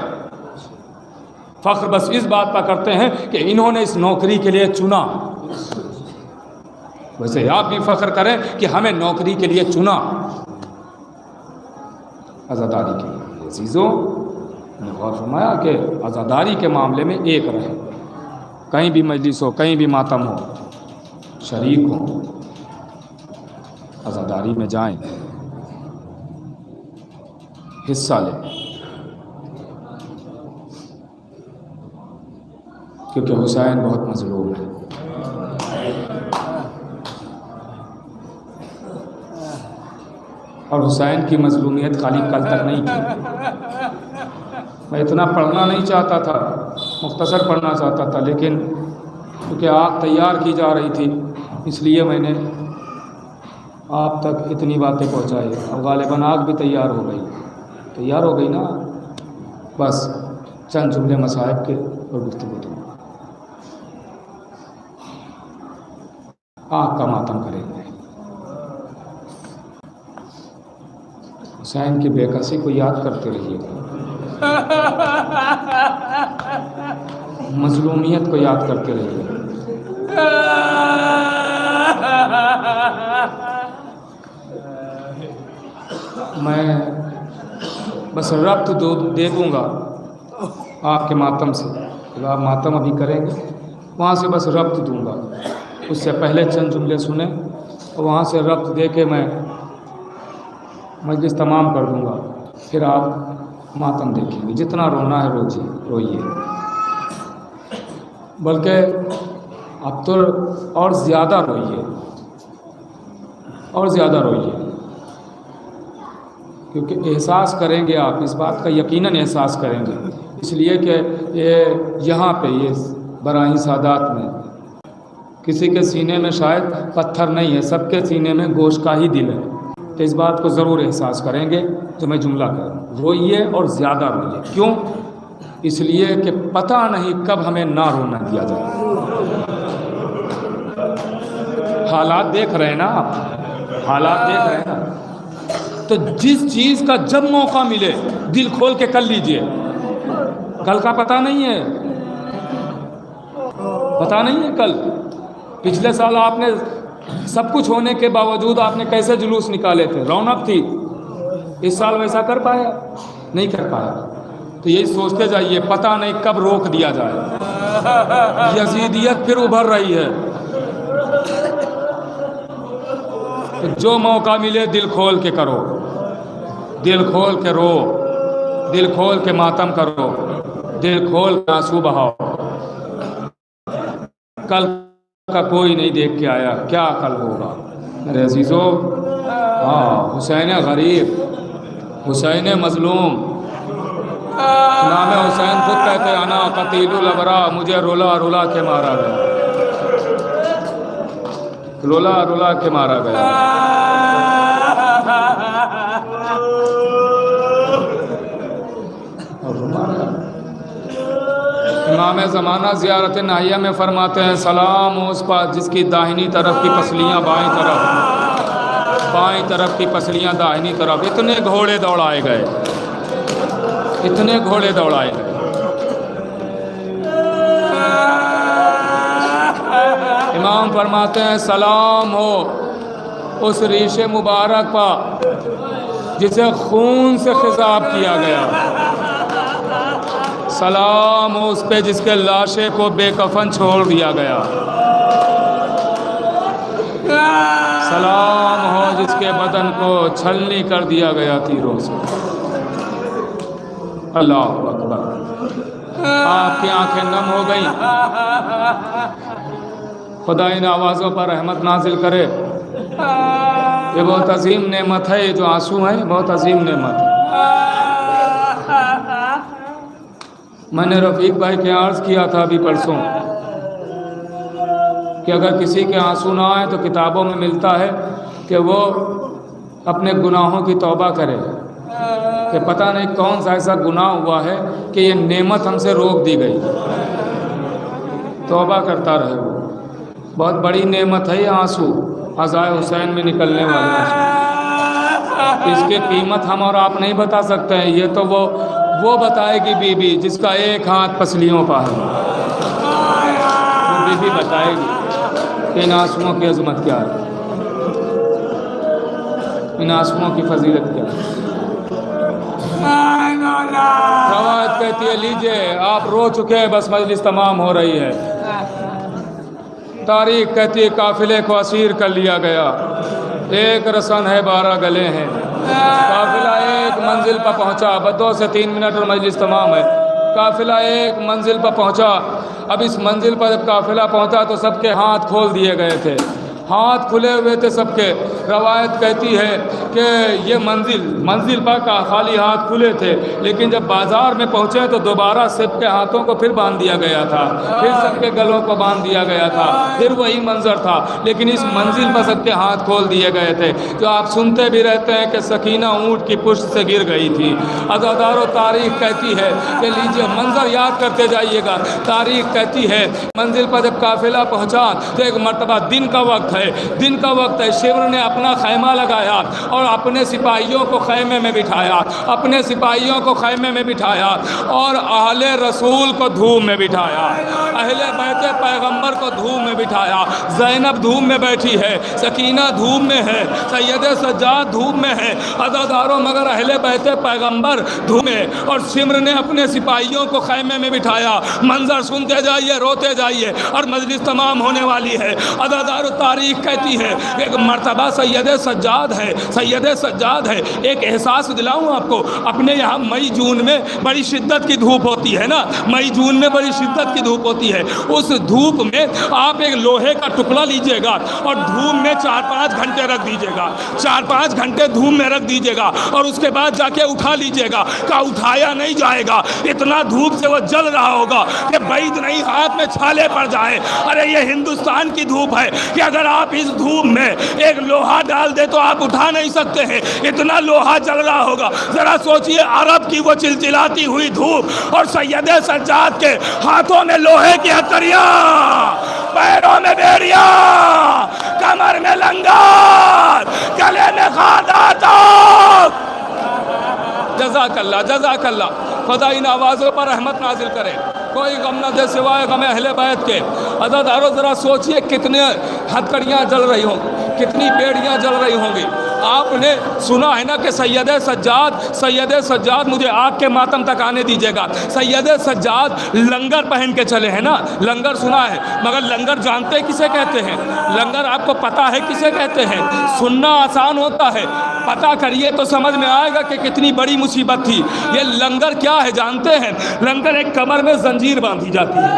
فخر بس اس بات پر کرتے ہیں کہ انہوں نے اس نوکری کے لیے چنا. ویسے آپ بھی فخر کریں کہ ہمیں نوکری کے لیے چنا عزاداری کے لیے. عزیزوں نے غور فرمایا کہ عزاداری کے معاملے میں ایک رہے، کہیں بھی مجلس ہو، کہیں بھی ماتم ہو، شریک ہو، عزاداری میں جائیں، حصہ لیں. کیونکہ حسین بہت مظلوم ہے. اور حسین کی مظلومیت خالی کل تک نہیں تھی. میں اتنا پڑھنا نہیں چاہتا تھا، مختصر پڑھنا چاہتا تھا، لیکن کیونکہ آگ تیار کی جا رہی تھی اس لیے میں نے آپ تک اتنی باتیں پہنچائی. اور غالباً آگ بھی تیار ہو گئی نا. بس چند جملے مصائب کے اور گفتگو تھی. آگ کا ماتم کریں گے. حسین کی بے کسی کو یاد کرتے رہیے گا، مظلومیت کو یاد کرتے رہیے گا. میں بس ربط دے دوں گا آپ کے ماتم سے. جب آپ ماتم ابھی کریں گے وہاں سے بس ربط دوں گا. اس سے پہلے چند جملے سنیں اور وہاں سے ربط دے کے میں مجلس تمام کر دوں گا. پھر آپ ماتم دیکھیں گے. جتنا رونا ہے روئیے. بلکہ اب تو اور زیادہ روئیے کیونکہ احساس کریں گے آپ، اس بات کا یقیناً احساس کریں گے. اس لیے کہ یہاں پہ یہ براہی سادات میں کسی کے سینے میں شاید پتھر نہیں ہے، سب کے سینے میں گوشت کا ہی دل ہے. تو اس بات کو ضرور احساس کریں گے جو میں جملہ کر رہا ہوں. روئیے اور زیادہ روئیے. کیوں؟ اس لیے کہ پتہ نہیں کب ہمیں نہ رونا دیا جائے. حالات دیکھ رہے ہیں نا آپ، حالات دیکھ رہے ہیں نا. تو جس چیز کا جب موقع ملے دل کھول کے کر لیجئے. کل کا پتہ نہیں ہے کل. پچھلے سال آپ نے سب کچھ ہونے کے باوجود آپ نے کیسے جلوس نکالے تھے، رونق تھی. اس سال ویسا کر پایا؟ نہیں کر پایا. تو یہی سوچتے جائیے پتہ نہیں کب روک دیا جائے. یزیدیت پھر ابھر رہی ہے. تو جو موقع ملے دل کھول کے کرو، دل کھول کے رو، دل کھول کے ماتم کرو، دل کھول کے آنسو بہاؤ. کل کا کوئی نہیں دیکھ کے آیا، کیا کل ہوگا میرے عزیزو. حسین غریب، حسین مظلوم. نام حسین خود کہتے انا قتیل الابرا، مجھے رولا رولا کے مارا گیا، رولا رولا کے مارا گیا. امام زمانہ زیارت ناہیہ میں فرماتے ہیں سلام اس پر جس کی داہنی طرف کی پسلیاں بائیں طرف کی پسلیاں داہنی طرف. اتنے گھوڑے دوڑائے گئے. امام فرماتے ہیں سلام ہو اس ریش مبارک پر جسے خون سے خضاب کیا گیا. سلام ہو اس پہ جس کے لاشے کو بے کفن چھوڑ دیا گیا. سلام ہو جس کے بدن کو چھلنی کر دیا گیا تیروں سے. اللہ اکبر. آپ کی آنکھیں نم ہو گئیں. خدا ان آوازوں پر رحمت نازل کرے. یہ بہت عظیم نعمت ہے، یہ جو آنسو ہیں بہت عظیم نعمت ہے. میں نے رفیق بھائی کے عرض کیا تھا ابھی پرسوں کہ اگر کسی کے آنسو نہ آئے تو کتابوں میں ملتا ہے کہ وہ اپنے گناہوں کی توبہ کرے، کہ پتہ نہیں کون سا ایسا گناہ ہوا ہے کہ یہ نعمت ہم سے روک دی گئی. توبہ کرتا رہے. وہ بہت بڑی نعمت ہے یہ آنسو، عزائے حسین میں نکلنے والے آنسو. اس کی قیمت ہم اور آپ نہیں بتا سکتے ہیں. یہ تو وہ بتائے گی بی بی جس کا ایک ہاتھ پسلیوں پر ہے. وہ بی بی بتائے گی کہ ان آنسوؤں کی عظمت کیا ہے، ان آنسوؤں کی فضیلت کیا ہے. روایت کہتی ہے لیجئے آپ رو چکے، بس مجلس تمام ہو رہی ہے. تاریخ کہتی ہے قافلے کو اسیر کر لیا گیا. ایک رسن ہے 12 گلے ہیں. قافلہ ایک منزل پر پہنچا. 2 سے 3 منٹ اور مجلس تمام ہے. قافلہ ایک منزل پر پہنچا. اب اس منزل پر جب قافلہ پہنچا تو سب کے ہاتھ کھول دیے گئے تھے، ہاتھ کھلے ہوئے تھے سب کے۔ روایت کہتی ہے کہ یہ منزل پر خالی ہاتھ کھلے تھے، لیکن جب بازار میں پہنچے تو دوبارہ سب کے ہاتھوں کو پھر باندھ دیا گیا تھا، پھر سب کے گلوں کو باندھ دیا گیا تھا، پھر وہی منظر تھا، لیکن اس منزل پر سب کے ہاتھ کھول دیے گئے تھے۔ جو آپ سنتے بھی رہتے ہیں کہ سکینہ اونٹ کی پشت سے گر گئی تھی۔ عزادارو تاریخ کہتی ہے کہ لیجیے منظر یاد کرتے جائیے گا، تاریخ کہتی ہے منزل پر جب قافلہ پہنچا تو ایک مرتبہ دن کا وقت ہے، شمر نے اپنا خیمہ لگایا اور اپنے سپاہیوں کو خیمے میں بٹھایا، اور اہل رسول کو دھوم میں بٹھایا، اہل بیت پیغمبر کو دھوم میں بٹھایا۔ زینب دھوم میں بیٹھی ہے، سکینہ دھوم میں ہے، سید سجاد دھوم میں ہے، عزاداروں مگر اہل بیت پیغمبر دھوم میں، اور سمر نے اپنے سپاہیوں کو خیمے میں بٹھایا۔ منظر سنتے جائیے، روتے جائیے، اور مجلس تمام ہونے والی ہے۔ عزاداروں تاریخ کہتی ہے کہ ایک مرتبہ سید سجاد ہے۔ ایک احساس دلاؤں آپ کو، اپنے یہاں مئی جون میں بڑی شدت کی دھوپ ہوتی ہے نا، مئی جون میں بڑی شدت کی دھوپ ہوتی ہے۔ اس دھوپ میں آپ ایک لوہے کا ٹکڑا لیجئے گا اور دھوپ میں 4-5 گھنٹے رکھ دیجئے گا، 4-5 گھنٹے دھوپ میں رکھ دیجئے گا، اور اس کے بعد جا کے اٹھا لیجئے گا۔ کا اٹھایا نہیں جائے گا، اتنا دھوپ سے وہ جل رہا ہوگا کہ بعید نہیں ہاتھ میں چھالے پڑ جائے۔ ارے یہ ہندوستان کی دھوپ ہے کہ اگر آپ اس دھوپ میں ایک لوہا ڈال دے تو آپ اٹھا نہیں سکتے ہیں، اتنا لوہا جل رہا ہوگا۔ ذرا سوچئے عرب کی وہ چلچلاتی ہوئی دھوپ، اور سید سجاد کے ہاتھوں میں لوہے کی ہتھیلیاں، پیروں میں بیڑیاں، کمر میں لنگر، گلے میں خاداتوں۔ جزاک اللہ، خدا ان آوازوں پر رحمت نازل کرے، کوئی غم نہ دے سوائے غم اہل بیت کے۔ عزادارو ذرا سوچئے کتنے ہتھکڑیاں جل رہی ہوں، کتنی بیڑیاں جل رہی ہوں گی۔ آپ نے سنا ہے نا کہ سید سجاد مجھے آگ کے ماتم تک آنے دیجیے گا۔ سید سجاد لنگر پہن کے چلے ہیں نا، لنگر سنا ہے، مگر لنگر جانتے کسے کہتے ہیں؟ لنگر آپ کو پتا ہے کسے کہتے ہیں؟ سننا آسان ہوتا ہے، پتا کریے تو سمجھ میں آئے گا کہ کتنی بڑی مصیبت تھی۔ یہ لنگر کیا ہے جانتے ہیں؟ لنگر ایک کمر میں زنجیر باندھی جاتی ہے،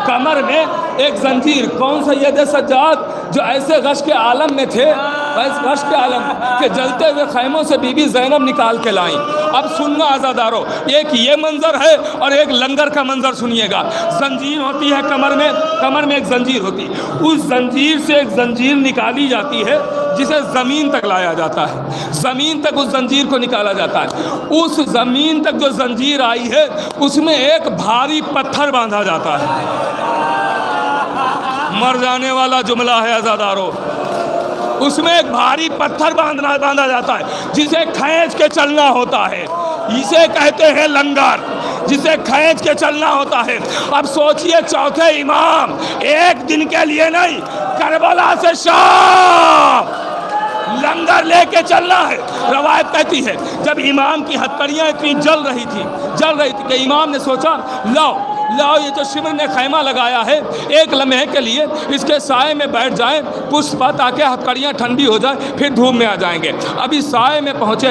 کمر میں ایک زنجیر۔ کون سید سجاد جو ایسے غش کے عالم میں تھے، غش کے عالم کہ جلتے ہوئے خیموں سے بی بی زینب نکال کے لائیں۔ اب سننا عزادارو، ایک یہ منظر ہے اور ایک لنگر کا منظر سنیے گا۔ زنجیر ہوتی ہے کمر میں ایک زنجیر ہوتی ہے، اس زنجیر سے ایک زنجیر نکالی جاتی ہے جسے زمین تک لایا جاتا ہے، زمین تک اس زنجیر کو نکالا جاتا ہے۔ اس زمین تک جو زنجیر آئی ہے اس میں ایک بھاری پتھر باندھا جاتا ہے۔ مر جانے والا جملہ ہے عزادارو، اس میں ایک بھاری پتھر باندھا جاتا ہے جسے کھینچ کے چلنا ہوتا ہے، اسے کہتے ہیں لنگر، جسے کھینچ کے چلنا ہوتا ہے۔ اب سوچئے چوتھے امام ایک دن کے لیے نہیں، کربلا سے شام لنگر لے کے چلنا ہے۔ روایت کہتی ہے جب امام کی ہتھکڑیاں اتنی جل رہی تھی کہ امام نے سوچا لاؤ یہ جو شمر نے خیمہ لگایا ہے ایک لمحے کے لیے اس کے سائے میں بیٹھ جائیں پشت پر، تاکہ ہتھکڑیاں ٹھنڈی ہو جائیں، پھر دھوپ میں آ جائیں گے۔ ابھی سائے میں پہنچے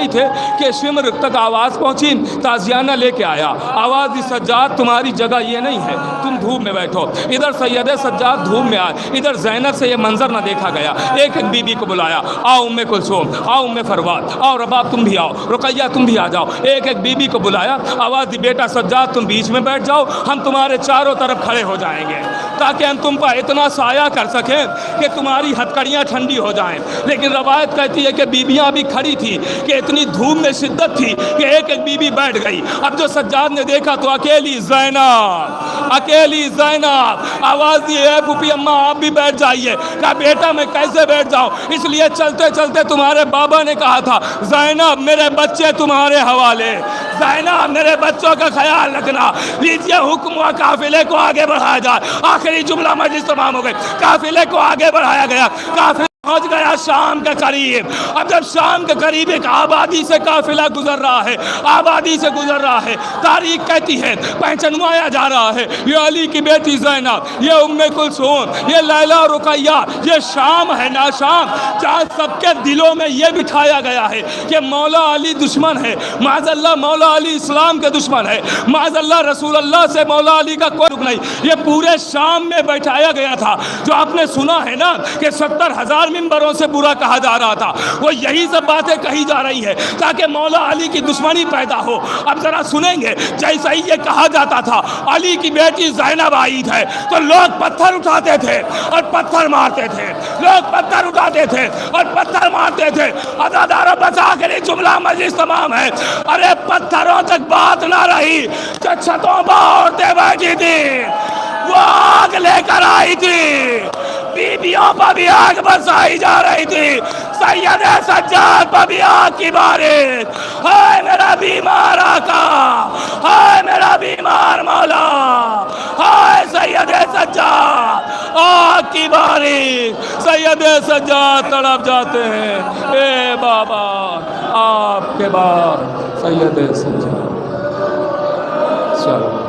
ہی تھے کہ شمر تک آواز پہنچی، تازیانہ لے کے آیا، آواز دی سجاد تمہاری جگہ یہ نہیں ہے، تم دھوپ میں بیٹھو۔ ادھر سید سجاد دھوپ میں آئے، ادھر زینب سے یہ منظر نہ دیکھا گیا۔ ایک ایک بی بی کو بلایا، آؤ ام کلثوم، آؤ ام فروات، آؤ رباب تم بھی آؤ، رقیہ تم بھی آ جاؤ۔ ایک ایک بی بی کو بلایا، آواز دی بیٹا سجاد تم بیچ میں بیٹھ جاؤ، ہم تمہارے چاروں طرف کھڑے ہو جائیں گے تاکہ ہم تم پر اتنا سایہ کر سکیں کہ تمہاری ہتھکڑیاں ٹھنڈی ہو جائیں۔ لیکن روایت کہتی ہے کہ بیبیاں بھی کھڑی تھی کہ اتنی دھوپ میں شدت تھی کہ ایک ایک بی بی بیٹھ گئی۔ اب جو سجاد نے دیکھا تو اکیلی زینب آواز دی اے پھوپھی اماں آپ بھی بیٹھ جائیے۔ کہا بیٹا میں کیسے بیٹھ جاؤں، اس لیے چلتے چلتے تمہارے بابا نے کہا تھا زینب میرے بچے تمہارے حوالے، زینب میرے بچوں کا خیال رکھنا۔ لیجیے حکم ہوا قافلے کو آگے بڑھایا جائے، آخری جملہ مجلس تمام ہو گئی، قافلے کو آگے بڑھایا گیا۔ پہنچ گیا شام کے قریب. اب جب شام کے قریب ایک آبادی سے قافلہ گزر رہا ہے, آبادی سے گزر رہا ہے. تاریخ کہتی ہے, پہچنوایا جا رہا ہے, یہ علی کی بیٹی زینب, یہ ام کلثوم, یہ لیلا رقیہ, یہ شام ہے نا شام, جہاں سب کے دلوں میں یہ بٹھایا گیا ہے کہ مولا علی دشمن ہے. معاذ اللہ مولا علی اسلام کے دشمن ہے, معاذ اللہ رسول اللہ سے مولا علی کا کوئی رخ نہیں. یہ پورے شام میں بیٹھایا گیا تھا. جو آپ نے سنا ہے نا کہ 70,000 ممبروں سے برا کہا جا رہا تھا, وہ یہی سب باتیں کہی جا رہی ہے تاکہ مولا علی کی دشمنی پیدا ہو. اب ذرا سنیں گے, جیسا ہی یہ کہا جاتا تھا علی کی بیٹی زینب آئی ہے, تو لوگ پتھر اٹھاتے تھے اور پتھر مارتے تھے, لوگ پتھر اٹھاتے تھے اور پتھر مارتے تھے. عزاداروں بچا کے جملہ مجلس تمام ہے. ارے پتھروں تک بات نہ رہی, چھتوں پر عورتیں بیٹھی تھی, وہ آگ لے کر آئی تھی, بیویوں پر بھی آگ برسائی جا رہی تھی. سید سجاد پر بھی آگ کی بارش. ہائے میرا بیمار آقا, ہائے میرا بیمار مولا, ہائے سید سجاد, آگ کی بارش. سید سجاد تڑپ جاتے ہیں, اے بابا آپ کے بعد سید سجاد. چلو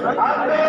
Amen.